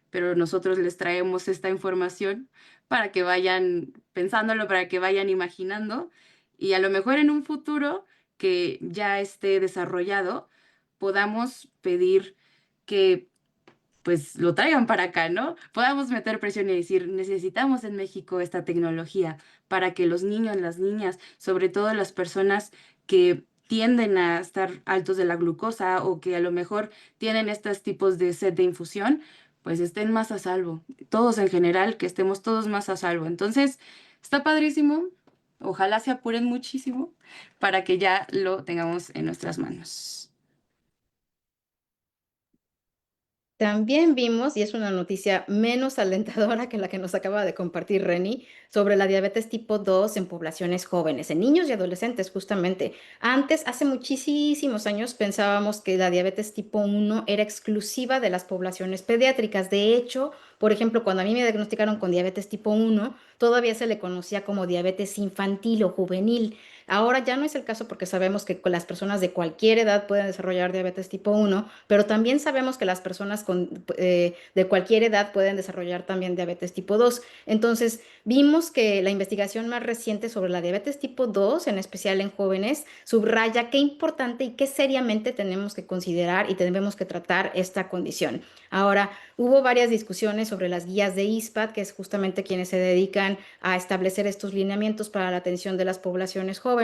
pero nosotros les traemos esta información para que vayan pensándolo, para que vayan imaginando y a lo mejor en un futuro que ya esté desarrollado, podamos pedir que pues lo traigan para acá, ¿no? Podamos meter presión y decir, necesitamos en México esta tecnología para que los niños, las niñas, sobre todo las personas que tienden a estar altos de la glucosa o que a lo mejor tienen estos tipos de sed de infusión, pues estén más a salvo. Todos en general, que estemos todos más a salvo. Entonces, está padrísimo. Ojalá se apuren muchísimo para que ya lo tengamos en nuestras manos. También vimos, y es una noticia menos alentadora que la que nos acaba de compartir Reni, sobre la diabetes tipo 2 en poblaciones jóvenes, en niños y adolescentes justamente. Antes, hace muchísimos años, pensábamos que la diabetes tipo 1 era exclusiva de las poblaciones pediátricas. De hecho, por ejemplo, cuando a mí me diagnosticaron con diabetes tipo 1, todavía se le conocía como diabetes infantil o juvenil. Ahora ya no es el caso porque sabemos que las personas de cualquier edad pueden desarrollar diabetes tipo 1, pero también sabemos que las personas de cualquier edad pueden desarrollar también diabetes tipo 2. Entonces, vimos que la investigación más reciente sobre la diabetes tipo 2, en especial en jóvenes, subraya qué importante y qué seriamente tenemos que considerar y tenemos que tratar esta condición. Ahora, hubo varias discusiones sobre las guías de ISPAD, que es justamente quienes se dedican a establecer estos lineamientos para la atención de las poblaciones jóvenes,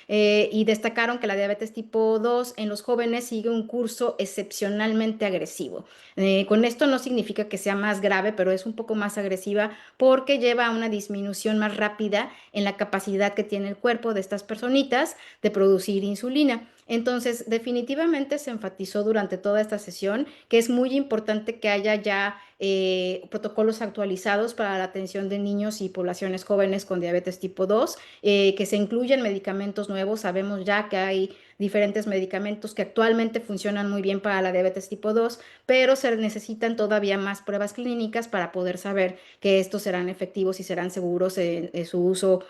y destacaron que la diabetes tipo 2 en los jóvenes sigue un curso excepcionalmente agresivo. Con esto no significa que sea más grave, pero es un poco más agresiva porque lleva a una disminución más rápida en la capacidad que tiene el cuerpo de estas personitas de producir insulina. Entonces, definitivamente se enfatizó durante toda esta sesión que es muy importante que haya ya protocolos actualizados para la atención de niños y poblaciones jóvenes con diabetes tipo 2, que se incluyan medicamentos nuevos. Sabemos ya que hay diferentes medicamentos que actualmente funcionan muy bien para la diabetes tipo 2, pero se necesitan todavía más pruebas clínicas para poder saber que estos serán efectivos y serán seguros en su uso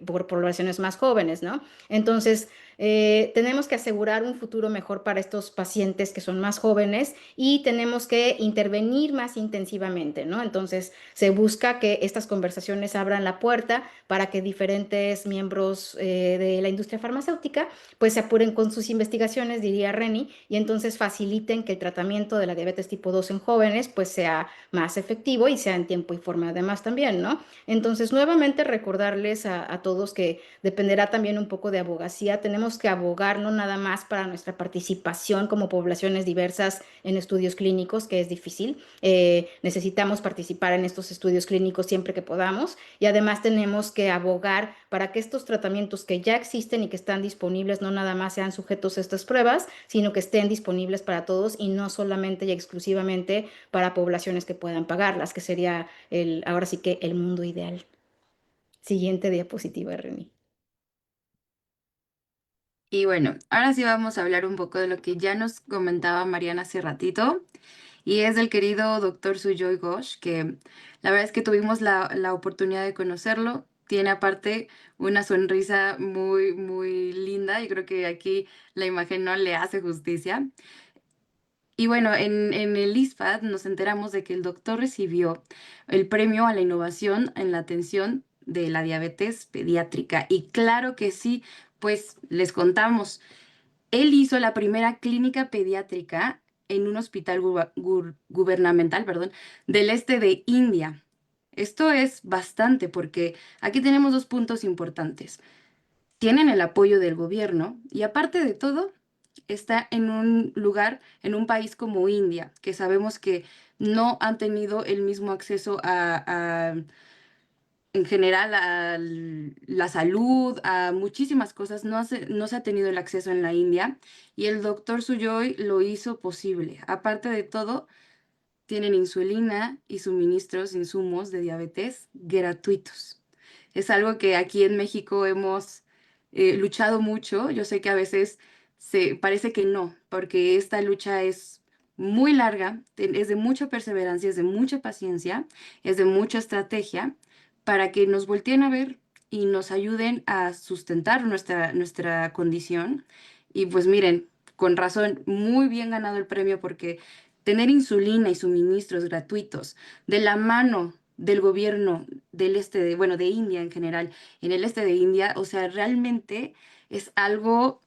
por poblaciones más jóvenes, ¿no? Entonces, tenemos que asegurar un futuro mejor para estos pacientes que son más jóvenes y tenemos que intervenir más intensivamente, ¿no? Entonces, se busca que estas conversaciones abran la puerta para que diferentes miembros de la industria farmacéutica pues se apuren con sus investigaciones, diría Reni, y entonces faciliten que el tratamiento de la diabetes tipo 2 en jóvenes pues sea más efectivo y sea en tiempo y forma además también, ¿no? Entonces, nuevamente recordarles a todos que dependerá también un poco de abogacía. Tenemos que abogar no nada más para nuestra participación como poblaciones diversas en estudios clínicos, que es difícil. Necesitamos participar en estos estudios clínicos siempre que podamos y además tenemos que abogar para que estos tratamientos que ya existen y que están disponibles no nada más sean sujetos a estas pruebas, sino que estén disponibles para todos y no solamente y exclusivamente para poblaciones que puedan pagarlas, que sería ahora sí que el mundo ideal. Siguiente diapositiva, Reni. Y bueno, ahora sí vamos a hablar un poco de lo que ya nos comentaba Mariana hace ratito, y es del querido doctor Sujoy Ghosh, que la verdad es que tuvimos la oportunidad de conocerlo. Tiene aparte una sonrisa muy, muy linda, y creo que aquí la imagen no le hace justicia. Y bueno, en el ISPAD nos enteramos de que el doctor recibió el premio a la innovación en la atención de la diabetes pediátrica. Y claro que sí, pues les contamos. Él hizo la primera clínica pediátrica en un hospital gubernamental, perdón, del este de India. Esto es bastante porque aquí tenemos dos puntos importantes. Tienen el apoyo del gobierno y aparte de todo, está en un lugar, en un país como India, que sabemos que no han tenido el mismo acceso en general a la salud, a muchísimas cosas, no se ha tenido el acceso en la India y el doctor Sujoy lo hizo posible. Aparte de todo, tienen insulina y suministros, insumos de diabetes gratuitos. Es algo que aquí en México hemos luchado mucho. Yo sé que a veces parece que no, porque esta lucha es muy larga, es de mucha perseverancia, es de mucha paciencia, es de mucha estrategia para que nos volteen a ver y nos ayuden a sustentar nuestra condición. Y pues miren, con razón, muy bien ganado el premio porque tener insulina y suministros gratuitos de la mano del gobierno del este de, bueno, de India en general, en el este de India, o sea, realmente es algo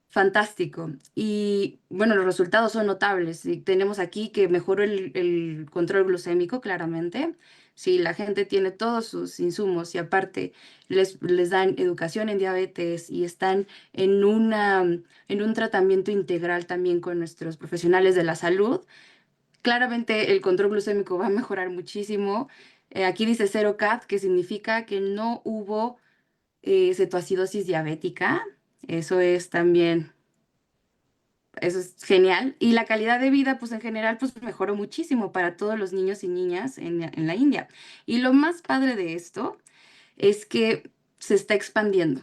fantástico. Y bueno, los resultados son notables. Y tenemos aquí que mejoró el control glucémico, claramente. Si la gente tiene todos sus insumos y aparte les dan educación en diabetes y están en un tratamiento integral también con nuestros profesionales de la salud, claramente el control glucémico va a mejorar muchísimo. Aquí dice 0 CAD, que significa que no hubo cetoacidosis diabética. Eso es también, eso es genial. Y la calidad de vida, pues en general, pues mejoró muchísimo para todos los niños y niñas en la India. Y lo más padre de esto es que se está expandiendo.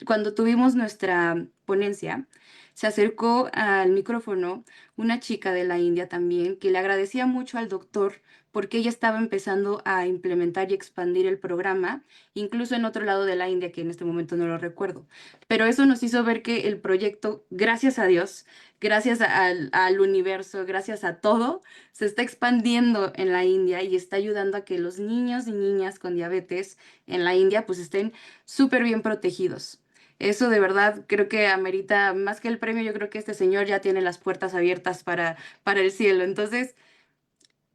Cuando tuvimos nuestra ponencia, se acercó al micrófono una chica de la India también, que le agradecía mucho al doctor porque ella estaba empezando a implementar y expandir el programa, incluso en otro lado de la India, que en este momento no lo recuerdo. Pero eso nos hizo ver que el proyecto, gracias a Dios, gracias al universo, gracias a todo, se está expandiendo en la India y está ayudando a que los niños y niñas con diabetes en la India pues estén súper bien protegidos. Eso de verdad creo que amerita más que el premio. Yo creo que este señor ya tiene las puertas abiertas para el cielo. Entonces,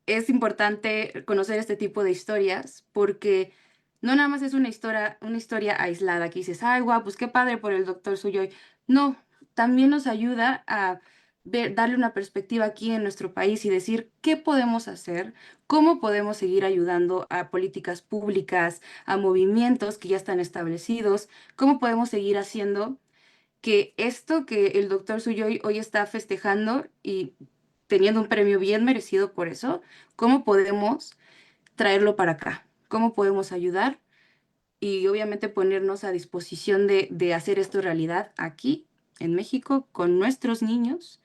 es importante conocer este tipo de historias porque no nada más es una historia aislada que dices, ay, guau, pues qué padre por el doctor Suyoy. No, también nos ayuda a darle una perspectiva aquí en nuestro país y decir qué podemos hacer, cómo podemos seguir ayudando a políticas públicas, a movimientos que ya están establecidos, cómo podemos seguir haciendo que esto que el doctor Suyoy hoy está festejando y teniendo un premio bien merecido por eso, ¿cómo podemos traerlo para acá? ¿Cómo podemos ayudar? Y obviamente ponernos a disposición de hacer esto realidad aquí en México con nuestros niños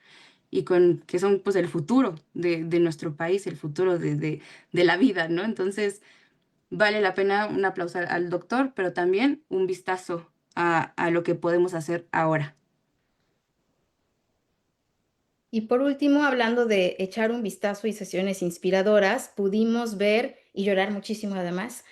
y con que son pues el futuro de nuestro país, el futuro de la vida, ¿no? Entonces, vale la pena un aplauso al doctor, pero también un vistazo a lo que podemos hacer ahora. Y por último, hablando de echar un vistazo y sesiones inspiradoras, pudimos ver y llorar muchísimo además,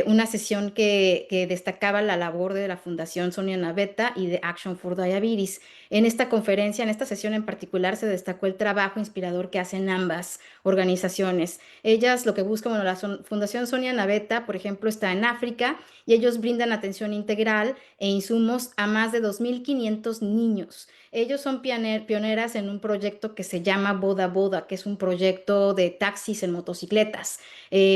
una sesión que destacaba la labor de la Fundación Sonia Navetta y de Action for Diabetes. En esta conferencia, en esta sesión en particular, se destacó el trabajo inspirador que hacen ambas organizaciones. Ellas lo que buscan, bueno, la Fundación Sonia Navetta, por ejemplo, está en África y ellos brindan atención integral e insumos a más de 2.500 niños. Ellos son pioneras en un proyecto que se llama Boda Boda, que es un proyecto de taxis en motocicletas.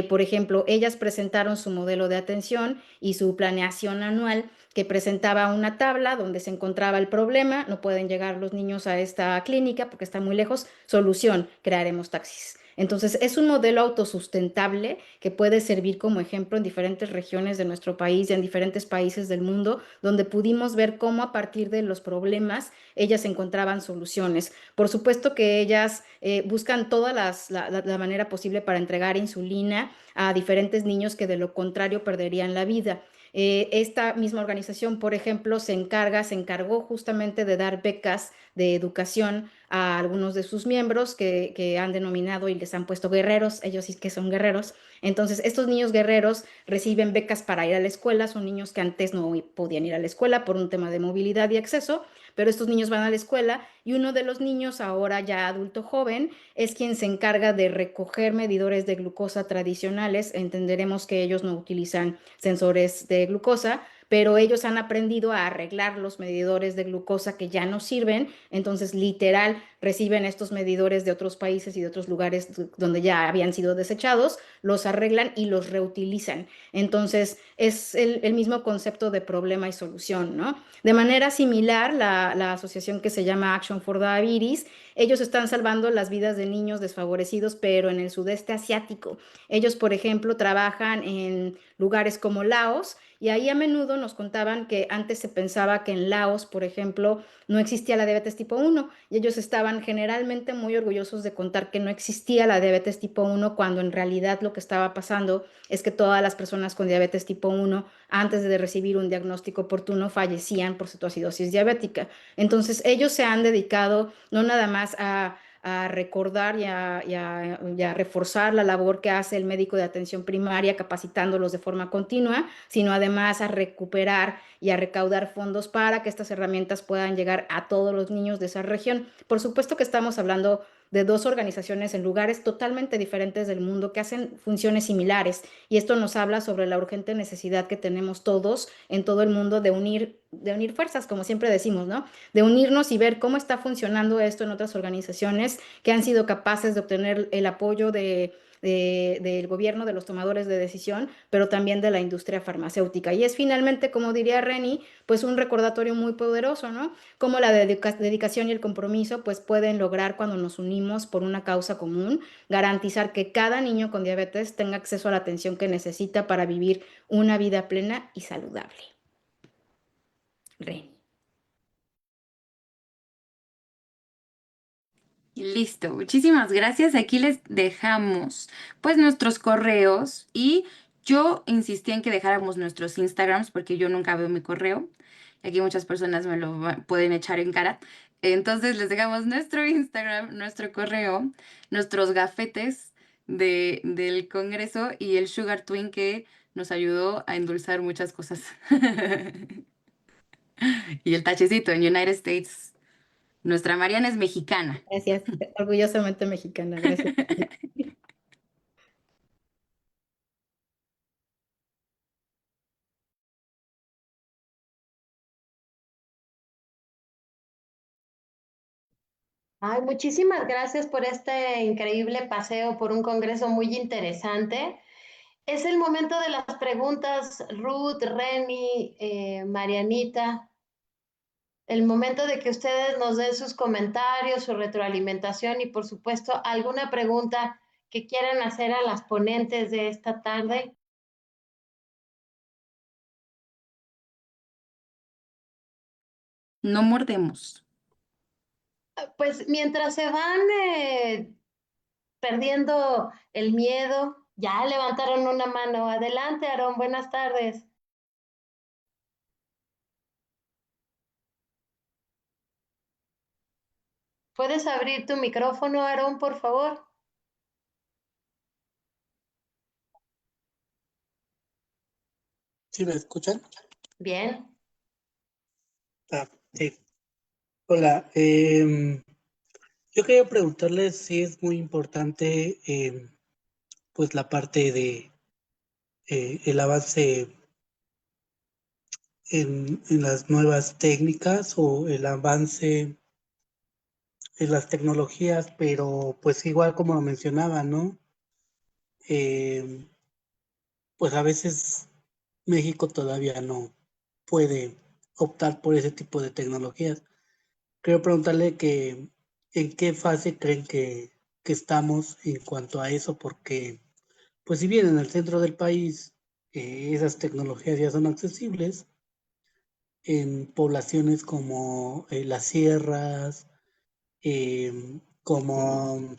Por ejemplo, ellas presentaron su modelo de atención y su planeación anual que presentaba una tabla donde se encontraba el problema, no pueden llegar los niños a esta clínica porque está muy lejos, solución, crearemos taxis. Entonces, es un modelo autosustentable que puede servir como ejemplo en diferentes regiones de nuestro país y en diferentes países del mundo, donde pudimos ver cómo a partir de los problemas ellas encontraban soluciones. Por supuesto que ellas buscan toda la manera posible para entregar insulina a diferentes niños que de lo contrario perderían la vida. Esta misma organización, por ejemplo, se encargó justamente de dar becas de educación a algunos de sus miembros que han denominado y les han puesto guerreros, ellos sí que son guerreros. Entonces, estos niños guerreros reciben becas para ir a la escuela, son niños que antes no podían ir a la escuela por un tema de movilidad y acceso, pero estos niños van a la escuela y uno de los niños, ahora ya adulto joven, es quien se encarga de recoger medidores de glucosa tradicionales. Entenderemos que ellos no utilizan sensores de glucosa, pero ellos han aprendido a arreglar los medidores de glucosa que ya no sirven, entonces literal reciben estos medidores de otros países y de otros lugares donde ya habían sido desechados, los arreglan y los reutilizan. Entonces es el mismo concepto de problema y solución, ¿no? De manera similar, la asociación que se llama Action for Diabetes, ellos están salvando las vidas de niños desfavorecidos, pero en el sudeste asiático. Ellos, por ejemplo, trabajan en lugares como Laos y ahí a menudo nos contaban que antes se pensaba que en Laos, por ejemplo, no existía la diabetes tipo 1 y ellos estaban generalmente muy orgullosos de contar que no existía la diabetes tipo 1 cuando en realidad lo que estaba pasando es que todas las personas con diabetes tipo 1 antes de recibir un diagnóstico oportuno fallecían por cetoacidosis diabética. Entonces ellos se han dedicado no nada más a recordar y a reforzar la labor que hace el médico de atención primaria, capacitándolos de forma continua, sino además a recuperar y a recaudar fondos para que estas herramientas puedan llegar a todos los niños de esa región. Por supuesto que estamos hablando de dos organizaciones en lugares totalmente diferentes del mundo que hacen funciones similares, y esto nos habla sobre la urgente necesidad que tenemos todos en todo el mundo de unir fuerzas, como siempre decimos, ¿no? De unirnos y ver cómo está funcionando esto en otras organizaciones que han sido capaces de obtener el apoyo del gobierno, de los tomadores de decisión, pero también de la industria farmacéutica. Y es finalmente, como diría Reni, pues un recordatorio muy poderoso, ¿no? Cómo la dedicación y el compromiso pues pueden lograr, cuando nos unimos por una causa común, garantizar que cada niño con diabetes tenga acceso a la atención que necesita para vivir una vida plena y saludable. Reni. Listo, muchísimas gracias. Aquí les dejamos pues nuestros correos, y yo insistí en que dejáramos nuestros Instagrams porque yo nunca veo mi correo. Aquí muchas personas me lo pueden echar en cara. Entonces les dejamos nuestro Instagram, nuestro correo, nuestros gafetes del Congreso y el Sugar Twin que nos ayudó a endulzar muchas cosas. Y el tachecito en United States. Nuestra Mariana es mexicana. Gracias, orgullosamente mexicana, gracias. Ay, muchísimas gracias por este increíble paseo por un congreso muy interesante. Es el momento de las preguntas, Ruth, Reni, Marianita, el momento de que ustedes nos den sus comentarios, su retroalimentación y por supuesto alguna pregunta que quieran hacer a las ponentes de esta tarde. No mordemos. Pues mientras se van perdiendo el miedo, ya levantaron una mano. Adelante, Aarón, buenas tardes. ¿Puedes abrir tu micrófono, Aarón, por favor? ¿Sí me escuchan? Bien. Sí. Hola. Yo quería preguntarles si es muy importante pues la parte de el avance en las nuevas técnicas o el avance en las tecnologías, pero pues igual como lo mencionaba, ¿no? Eh, pues a veces México todavía no puede optar por ese tipo de tecnologías. Quiero preguntarle que en qué fase creen que estamos en cuanto a eso, porque pues si bien en el centro del país esas tecnologías ya son accesibles, en poblaciones como las sierras, como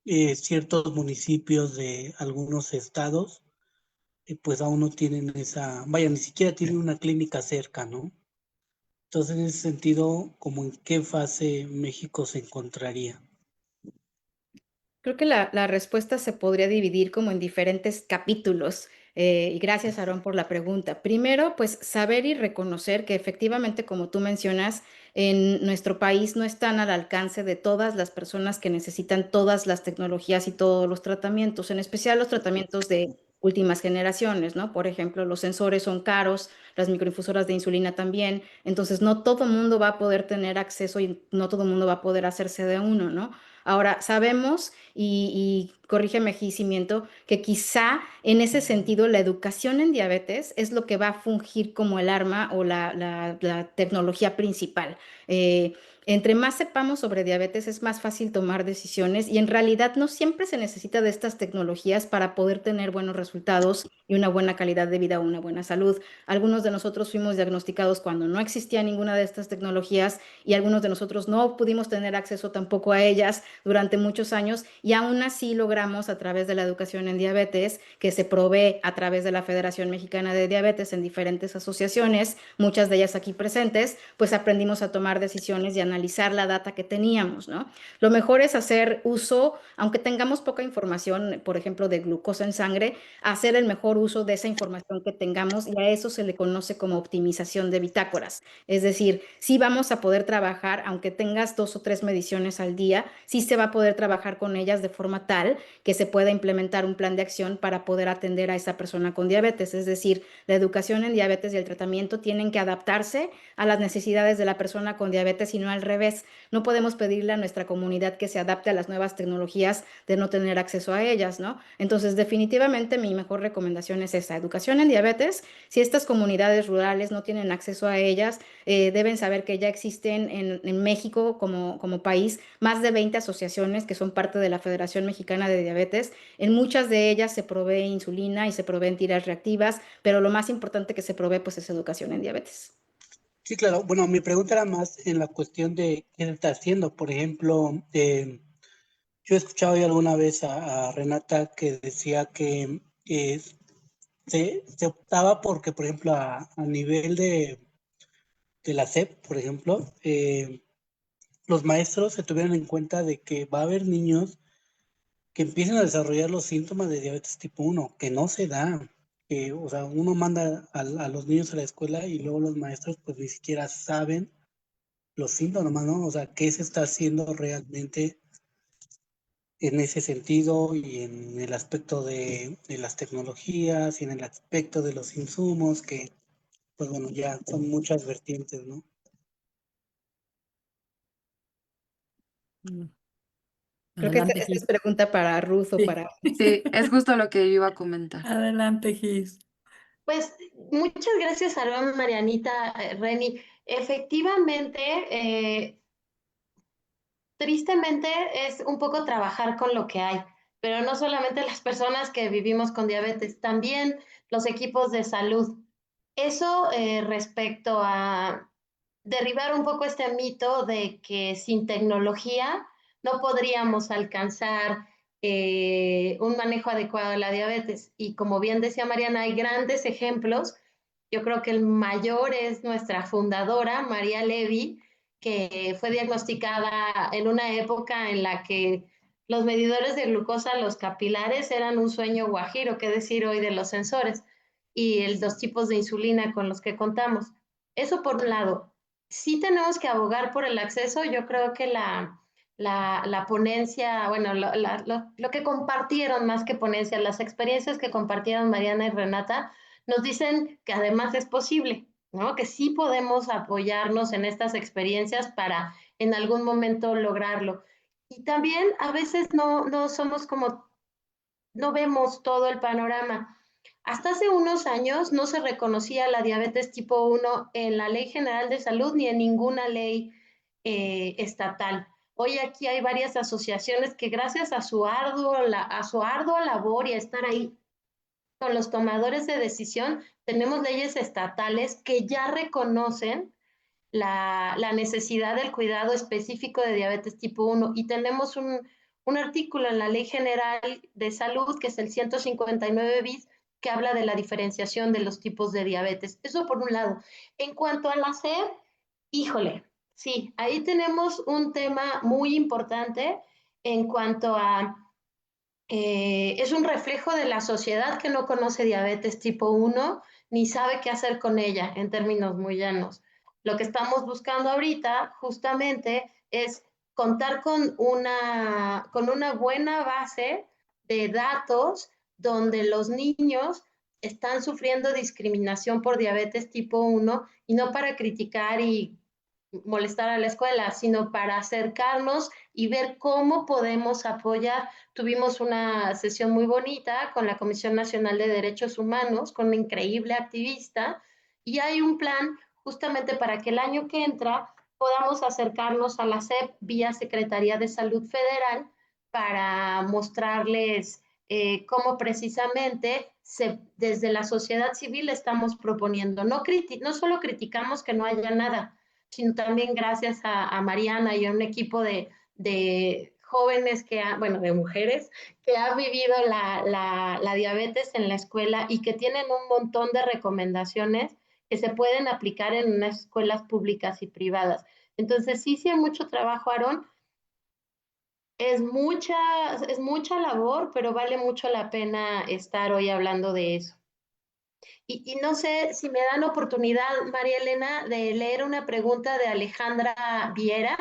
ciertos municipios de algunos estados, pues aún no tienen vaya, ni siquiera tienen una clínica cerca, ¿no? Entonces, en ese sentido, ¿como en qué fase México se encontraría? Creo que la respuesta se podría dividir como en diferentes capítulos. Y gracias, Aarón, por la pregunta. Primero, pues saber y reconocer que efectivamente, como tú mencionas, en nuestro país no están al alcance de todas las personas que necesitan todas las tecnologías y todos los tratamientos, en especial los tratamientos de últimas generaciones, ¿no? Por ejemplo, los sensores son caros, las microinfusoras de insulina también, entonces no todo el mundo va a poder tener acceso y no todo el mundo va a poder hacerse de uno, ¿no? Ahora, sabemos, y corrígeme aquí si miento, que quizá en ese sentido la educación en diabetes es lo que va a fungir como el arma o la tecnología principal. Entre más sepamos sobre diabetes es más fácil tomar decisiones, y en realidad no siempre se necesita de estas tecnologías para poder tener buenos resultados y una buena calidad de vida o una buena salud. Algunos de nosotros fuimos diagnosticados cuando no existía ninguna de estas tecnologías, y algunos de nosotros no pudimos tener acceso tampoco a ellas durante muchos años, y aún así logramos, a través de la educación en diabetes que se provee a través de la Federación Mexicana de Diabetes en diferentes asociaciones, muchas de ellas aquí presentes, pues aprendimos a tomar decisiones y a analizar la data que teníamos, ¿no? Lo mejor es hacer uso, aunque tengamos poca información, por ejemplo, de glucosa en sangre, hacer el mejor uso de esa información que tengamos, y a eso se le conoce como optimización de bitácoras. Es decir, sí vamos a poder trabajar, aunque tengas 2 o 3 mediciones al día, sí se va a poder trabajar con ellas de forma tal que se pueda implementar un plan de acción para poder atender a esa persona con diabetes. Es decir, la educación en diabetes y el tratamiento tienen que adaptarse a las necesidades de la persona con diabetes y no al revés. No podemos pedirle a nuestra comunidad que se adapte a las nuevas tecnologías de no tener acceso a ellas, ¿no? Entonces, definitivamente mi mejor recomendación es esa, educación en diabetes. Si estas comunidades rurales no tienen acceso a ellas, deben saber que ya existen en México como país más de 20 asociaciones que son parte de la Federación Mexicana de Diabetes. En muchas de ellas se provee insulina y se proveen tiras reactivas, pero lo más importante que se provee pues es educación en diabetes. Sí, claro. Bueno, mi pregunta era más en la cuestión de qué se está haciendo. Por ejemplo, yo he escuchado ya alguna vez a Renata que decía que se optaba porque, por ejemplo, a nivel de la SEP, por ejemplo, los maestros se tuvieron en cuenta de que va a haber niños que empiecen a desarrollar los síntomas de diabetes tipo 1, que no se da. Que, o sea, uno manda a los niños a la escuela y luego los maestros pues ni siquiera saben los síntomas, ¿no? O sea, qué se está haciendo realmente en ese sentido y en el aspecto de las tecnologías y en el aspecto de los insumos, que pues bueno, ya son muchas vertientes, ¿no? Mm. Creo que esta Adelante, es Gis. pregunta para Ruth o Sí. para... Sí, es justo lo que yo iba a comentar. Adelante, Gis. Pues muchas gracias, Aarón, Marianita, Reni. Efectivamente, tristemente es un poco trabajar con lo que hay, pero no solamente las personas que vivimos con diabetes, también los equipos de salud. Eso respecto a derribar un poco este mito de que sin tecnología no podríamos alcanzar un manejo adecuado de la diabetes. Y como bien decía Mariana, hay grandes ejemplos. Yo creo que el mayor es nuestra fundadora, María Levy, que fue diagnosticada en una época en la que los medidores de glucosa, los capilares, eran un sueño guajiro, qué decir hoy de los sensores y los tipos de insulina con los que contamos. Eso por un lado. Sí tenemos que abogar por el acceso. Yo creo que la ponencia, bueno, lo que compartieron más que ponencia, las experiencias que compartieron Mariana y Renata, nos dicen que además es posible, ¿no? Que sí podemos apoyarnos en estas experiencias para en algún momento lograrlo. Y también a veces no somos como, no vemos todo el panorama. Hasta hace unos años no se reconocía la diabetes tipo 1 en la Ley General de Salud ni en ninguna ley estatal. Hoy aquí hay varias asociaciones que gracias a su ardua labor y a estar ahí con los tomadores de decisión, tenemos leyes estatales que ya reconocen la necesidad del cuidado específico de diabetes tipo 1 y tenemos un artículo en la Ley General de Salud, que es el 159 bis, que habla de la diferenciación de los tipos de diabetes. Eso por un lado. En cuanto a la SED, híjole, sí, ahí tenemos un tema muy importante en cuanto a es un reflejo de la sociedad que no conoce diabetes tipo 1 ni sabe qué hacer con ella en términos muy llanos. Lo que estamos buscando ahorita justamente es contar con una buena base de datos donde los niños están sufriendo discriminación por diabetes tipo 1 y no para criticar y molestar a la escuela, sino para acercarnos y ver cómo podemos apoyar. Tuvimos una sesión muy bonita con la Comisión Nacional de Derechos Humanos, con una increíble activista, y hay un plan justamente para que el año que entra podamos acercarnos a la SEP vía Secretaría de Salud Federal para mostrarles cómo precisamente desde la sociedad civil estamos proponiendo. No solo criticamos que no haya nada, sino también gracias a Mariana y a un equipo de jóvenes bueno, de mujeres que han vivido la diabetes en la escuela y que tienen un montón de recomendaciones que se pueden aplicar en unas escuelas públicas y privadas. Entonces, sí hay mucho trabajo, Aarón. Es mucha labor, pero vale mucho la pena estar hoy hablando de eso. Y no sé si me dan oportunidad, María Elena, de leer una pregunta de Alejandra Viera,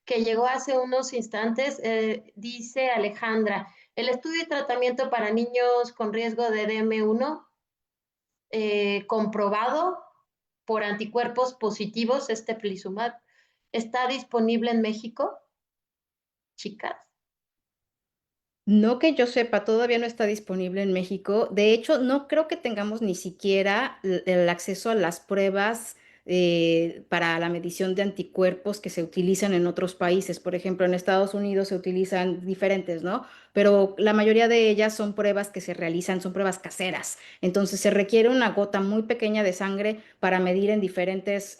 que llegó hace unos instantes. Dice Alejandra, ¿el estudio y tratamiento para niños con riesgo de DM1 comprobado por anticuerpos positivos, Teplizumab, está disponible en México, chicas? No que yo sepa, todavía no está disponible en México. De hecho, no creo que tengamos ni siquiera el acceso a las pruebas para la medición de anticuerpos que se utilizan en otros países. Por ejemplo, en Estados Unidos se utilizan diferentes, ¿no? Pero la mayoría de ellas son pruebas que se realizan, son pruebas caseras. Entonces se requiere una gota muy pequeña de sangre para medir en diferentes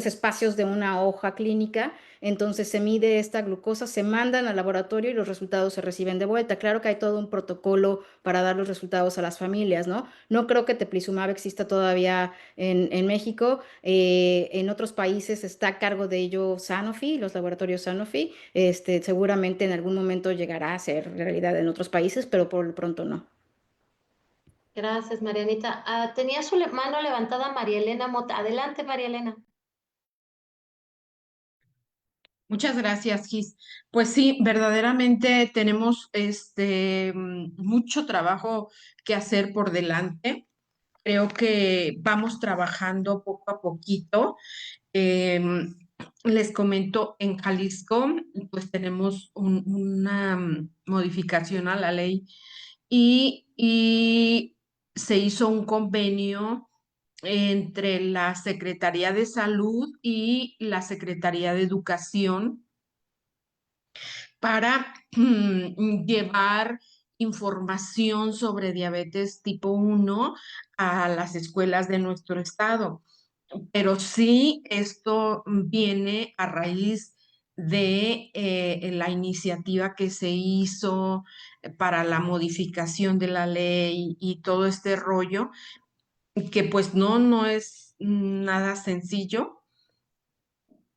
espacios de una hoja clínica. Entonces se mide esta glucosa, se mandan al laboratorio y los resultados se reciben de vuelta. Claro que hay todo un protocolo para dar los resultados a las familias, ¿no? No creo que Teplizumab exista todavía en México. En otros países está a cargo de ello Sanofi, los laboratorios Sanofi. Seguramente en algún momento llegará a ser realidad en otros países, pero por lo pronto no. Gracias, Marianita. Tenía su mano levantada María Elena Mota. Adelante, María Elena. Muchas gracias, Gis. Pues sí, verdaderamente tenemos mucho trabajo que hacer por delante. Creo que vamos trabajando poco a poquito. Les comento, en Jalisco, pues tenemos una modificación a la ley y se hizo un convenio entre la Secretaría de Salud y la Secretaría de Educación para llevar información sobre diabetes tipo 1 a las escuelas de nuestro estado. Pero sí, esto viene a raíz de la iniciativa que se hizo para la modificación de la ley y todo este rollo, que pues no es nada sencillo,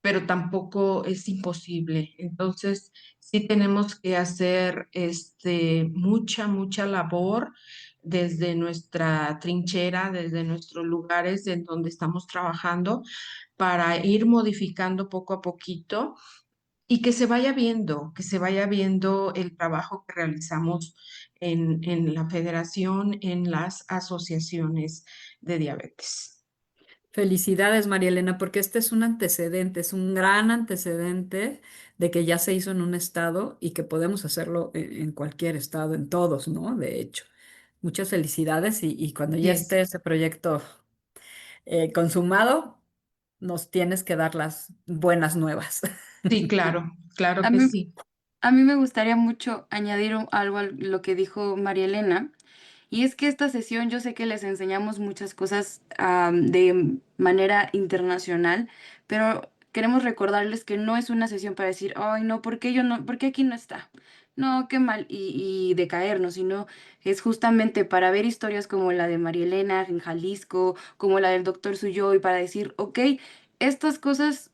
pero tampoco es imposible. Entonces, sí tenemos que hacer mucha labor desde nuestra trinchera, desde nuestros lugares en donde estamos trabajando, para ir modificando poco a poquito y que se vaya viendo el trabajo que realizamos en la federación, en las asociaciones de diabetes. Felicidades, María Elena, porque este es un antecedente, es un gran antecedente de que ya se hizo en un estado y que podemos hacerlo en cualquier estado, en todos, ¿no? De hecho, muchas felicidades y cuando Y ya es, esté ese proyecto consumado, nos tienes que dar las buenas nuevas. sí, claro A que mí, sí. a mí me gustaría mucho añadir algo a lo que dijo María Elena. Y es que esta sesión yo sé que les enseñamos muchas cosas de manera internacional, pero queremos recordarles que no es una sesión para decir, ay, no, ¿por qué yo no, por qué aquí no está? No, qué mal, y decaernos, sino es justamente para ver historias como la de María Elena en Jalisco, como la del doctor Suyoy, para decir, ok, estas cosas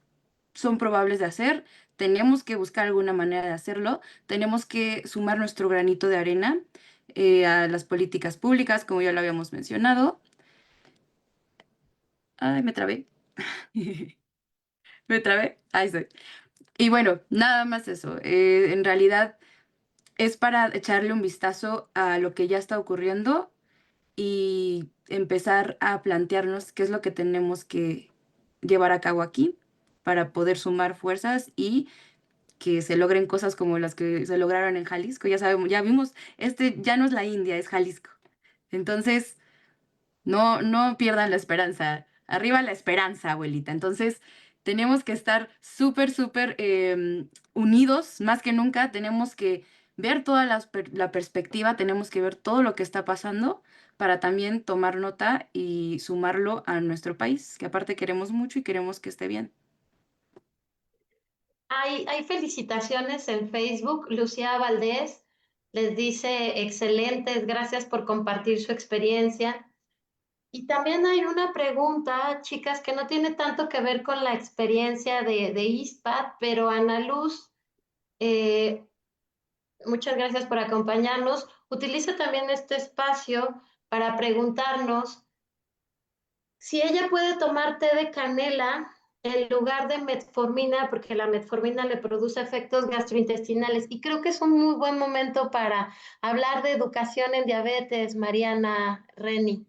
son probables de hacer, tenemos que buscar alguna manera de hacerlo, tenemos que sumar nuestro granito de arena a las políticas públicas, como ya lo habíamos mencionado. Ay, me trabé. Me trabé. Ahí estoy. Y bueno, nada más eso. En realidad es para echarle un vistazo a lo que ya está ocurriendo y empezar a plantearnos qué es lo que tenemos que llevar a cabo aquí para poder sumar fuerzas y que se logren cosas como las que se lograron en Jalisco. Ya sabemos, ya vimos, ya no es la India, es Jalisco. Entonces, no pierdan la esperanza. Arriba la esperanza, abuelita. Entonces, tenemos que estar súper unidos, más que nunca. Tenemos que ver toda la perspectiva, tenemos que ver todo lo que está pasando para también tomar nota y sumarlo a nuestro país, que aparte queremos mucho y queremos que esté bien. Hay felicitaciones en Facebook. Lucía Valdés les dice, excelentes, gracias por compartir su experiencia. Y también hay una pregunta, chicas, que no tiene tanto que ver con la experiencia de ISPAD, pero Ana Luz, eh, muchas gracias por acompañarnos. Utiliza también este espacio para preguntarnos si ella puede tomar té de canela en lugar de metformina, porque la metformina le produce efectos gastrointestinales. Y creo que es un muy buen momento para hablar de educación en diabetes, Mariana Reni.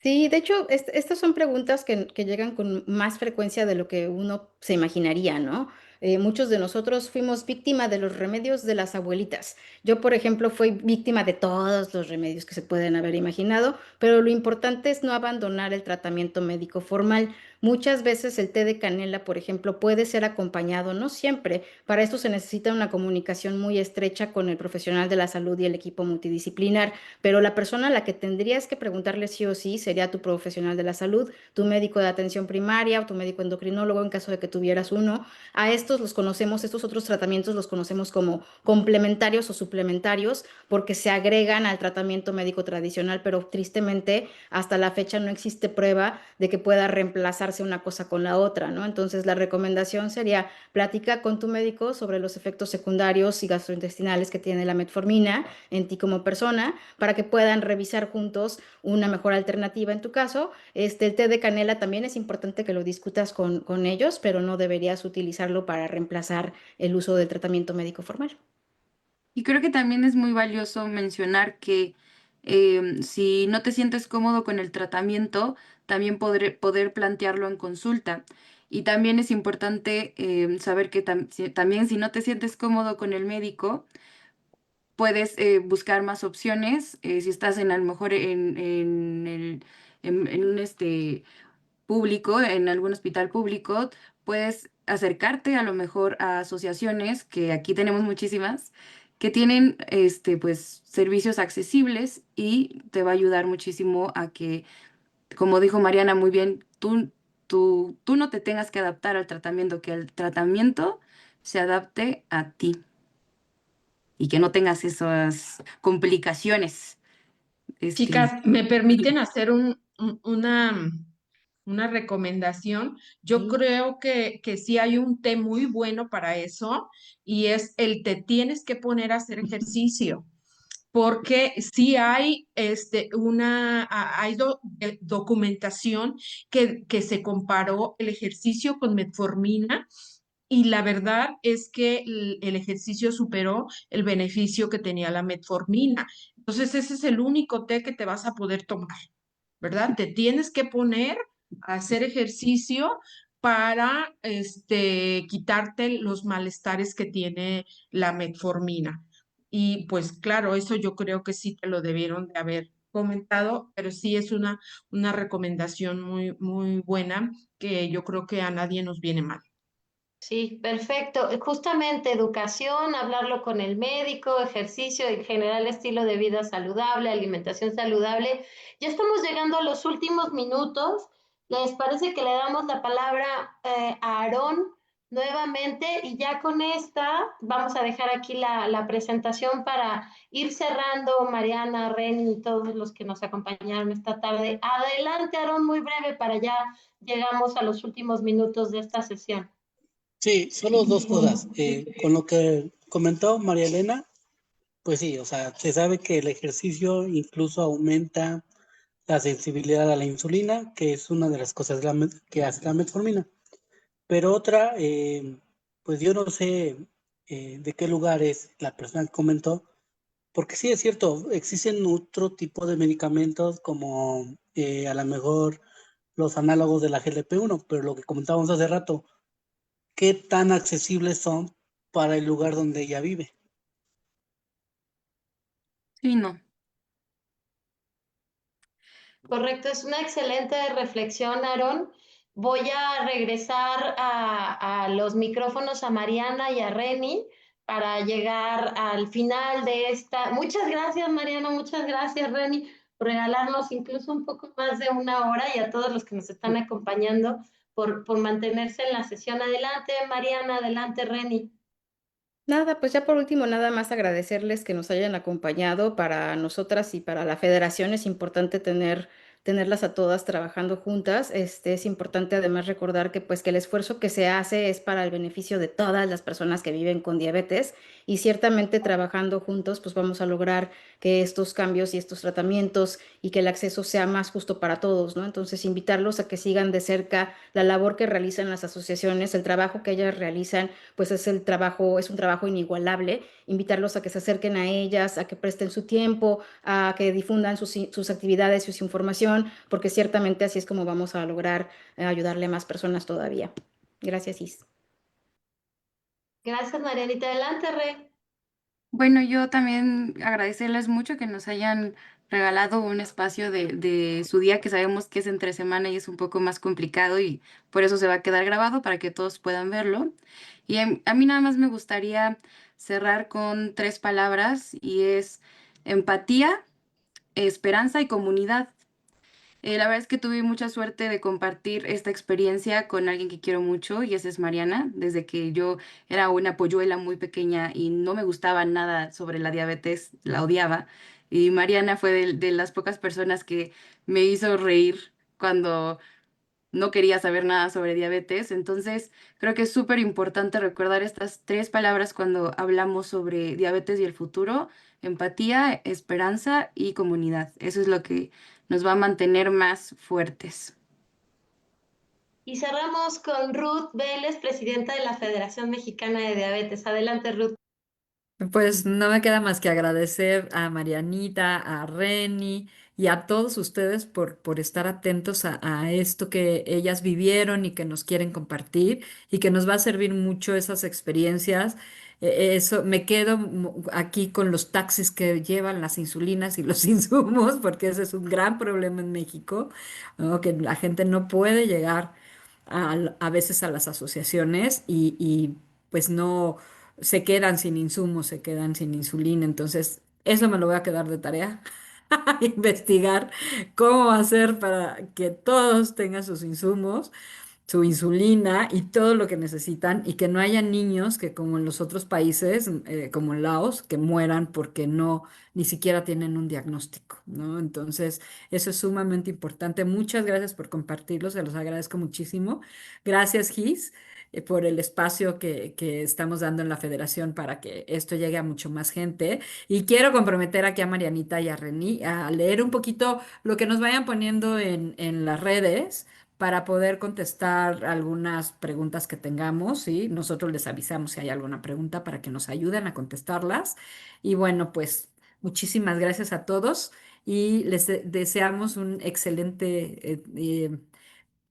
Sí, de hecho, estas son preguntas que llegan con más frecuencia de lo que uno se imaginaría, ¿no? Muchos de nosotros fuimos víctima de los remedios de las abuelitas. Yo, por ejemplo, fui víctima de todos los remedios que se pueden haber imaginado, pero lo importante es no abandonar el tratamiento médico formal. Muchas veces el té de canela, por ejemplo, puede ser acompañado, no siempre. Para esto se necesita una comunicación muy estrecha con el profesional de la salud y el equipo multidisciplinar. Pero la persona a la que tendrías que preguntarle sí o sí sería tu profesional de la salud, tu médico de atención primaria o tu médico endocrinólogo en caso de que tuvieras uno. A estos los conocemos, estos otros tratamientos los conocemos como complementarios o suplementarios porque se agregan al tratamiento médico tradicional, pero tristemente hasta la fecha no existe prueba de que pueda reemplazarse una cosa con la otra, ¿no? Entonces la recomendación sería platica con tu médico sobre los efectos secundarios y gastrointestinales que tiene la metformina en ti como persona para que puedan revisar juntos una mejor alternativa en tu caso. El té de canela también es importante que lo discutas con ellos, pero no deberías utilizarlo para reemplazar el uso del tratamiento médico formal. Y creo que también es muy valioso mencionar que si no te sientes cómodo con el tratamiento, también poder plantearlo en consulta. Y también es importante saber que también si no te sientes cómodo con el médico, puedes buscar más opciones. Si estás a lo mejor en un público, en algún hospital público, puedes acercarte a lo mejor a asociaciones, que aquí tenemos muchísimas, que tienen pues servicios accesibles y te va a ayudar muchísimo a que, como dijo Mariana muy bien, tú no te tengas que adaptar al tratamiento, que el tratamiento se adapte a ti y que no tengas esas complicaciones. Este, Chicas, ¿me permiten hacer una recomendación? Yo sí. creo que sí hay un té muy bueno para eso y es el te tienes que poner a hacer ejercicio. Porque sí hay documentación que se comparó el ejercicio con metformina y la verdad es que el ejercicio superó el beneficio que tenía la metformina. Entonces ese es el único té que te vas a poder tomar, ¿verdad? Te tienes que poner a hacer ejercicio para quitarte los malestares que tiene la metformina. Y pues claro, eso yo creo que sí te lo debieron de haber comentado, pero sí es una recomendación muy, muy buena que yo creo que a nadie nos viene mal. Sí, perfecto. Justamente educación, hablarlo con el médico, ejercicio, en general estilo de vida saludable, alimentación saludable. Ya estamos llegando a los últimos minutos. ¿Les parece que le damos la palabra a Aarón nuevamente? Y ya con esta vamos a dejar aquí la presentación para ir cerrando, Mariana, Ren y todos los que nos acompañaron esta tarde. Adelante, Aarón, muy breve para ya llegamos a los últimos minutos de esta sesión. Sí, solo dos cosas. Con lo que comentó María Elena, pues sí, o sea, se sabe que el ejercicio incluso aumenta la sensibilidad a la insulina, que es una de las cosas que hace la metformina. Pero otra, pues yo no sé de qué lugar es la persona que comentó, porque sí es cierto, existen otro tipo de medicamentos como a lo mejor los análogos de la GLP-1, pero lo que comentábamos hace rato, ¿qué tan accesibles son para el lugar donde ella vive? Sí, no. Correcto, es una excelente reflexión, Aarón. Voy a regresar a los micrófonos a Mariana y a Reni para llegar al final de esta. Muchas gracias, Mariana, muchas gracias, Reni, por regalarnos incluso un poco más de una hora y a todos los que nos están acompañando por mantenerse en la sesión. Adelante, Mariana, adelante, Reni. Nada, pues ya por último, nada más agradecerles que nos hayan acompañado. Para nosotras y para la federación es importante tenerlas a todas trabajando juntas. Es importante además recordar que pues que el esfuerzo que se hace es para el beneficio de todas las personas que viven con diabetes y ciertamente trabajando juntos pues vamos a lograr que estos cambios y estos tratamientos y que el acceso sea más justo para todos, ¿no? Entonces invitarlos a que sigan de cerca la labor que realizan las asociaciones, el trabajo que ellas realizan pues es un trabajo inigualable, invitarlos a que se acerquen a ellas, a que presten su tiempo, a que difundan sus actividades, su información, porque ciertamente así es como vamos a lograr ayudarle a más personas todavía. Gracias, Is. Gracias, Marianita. Adelante, Rey. Bueno, yo también agradecerles mucho que nos hayan regalado un espacio de su día, que sabemos que es entre semana y es un poco más complicado y por eso se va a quedar grabado para que todos puedan verlo. Y a mí nada más me gustaría cerrar con 3 palabras y es empatía, esperanza y comunidad. La verdad es que tuve mucha suerte de compartir esta experiencia con alguien que quiero mucho y esa es Mariana. Desde que yo era una polluela muy pequeña y no me gustaba nada sobre la diabetes, la odiaba. Y Mariana fue de las pocas personas que me hizo reír cuando no quería saber nada sobre diabetes. Entonces, creo que es súper importante recordar estas 3 palabras cuando hablamos sobre diabetes y el futuro: empatía, esperanza y comunidad. Eso es lo que nos va a mantener más fuertes. Y cerramos con Ruth Vélez, presidenta de la Federación Mexicana de Diabetes. Adelante, Ruth. Pues no me queda más que agradecer a Marianita, a Reni y a todos ustedes por estar atentos a esto que ellas vivieron y que nos quieren compartir y que nos va a servir mucho esas experiencias. Eso, me quedo aquí con los taxis que llevan las insulinas y los insumos, porque ese es un gran problema en México, ¿no? Que la gente no puede llegar a veces a las asociaciones pues no se quedan sin insumos, se quedan sin insulina. Entonces, eso me lo voy a quedar de tarea, investigar cómo hacer para que todos tengan sus insumos, su insulina y todo lo que necesitan y que no haya niños que como en los otros países, como en Laos, que mueran porque no, ni siquiera tienen un diagnóstico, ¿no? Entonces, eso es sumamente importante. Muchas gracias por compartirlo, se los agradezco muchísimo. Gracias, Gis, por el espacio que estamos dando en la federación para que esto llegue a mucho más gente. Y quiero comprometer aquí a Marianita y a Reni a leer un poquito lo que nos vayan poniendo en las redes para poder contestar algunas preguntas que tengamos, ¿sí? Nosotros les avisamos si hay alguna pregunta para que nos ayuden a contestarlas. Y bueno, pues muchísimas gracias a todos y les deseamos un excelente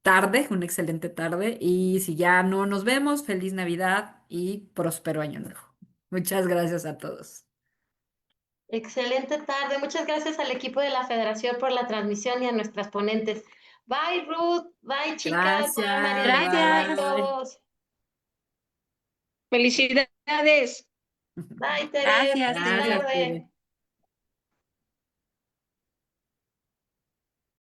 tarde, una excelente tarde. Y si ya no nos vemos, feliz Navidad y próspero año nuevo. Muchas gracias a todos. Excelente tarde. Muchas gracias al equipo de la Federación por la transmisión y a nuestras ponentes. Bye, Ruth. Bye, chicas. Bye, Gracias. Marianita. Bye, Gracias. Bye. todos. Felicidades. Bye, Tere. Gracias. Feliz Gracias, tarde. Tere.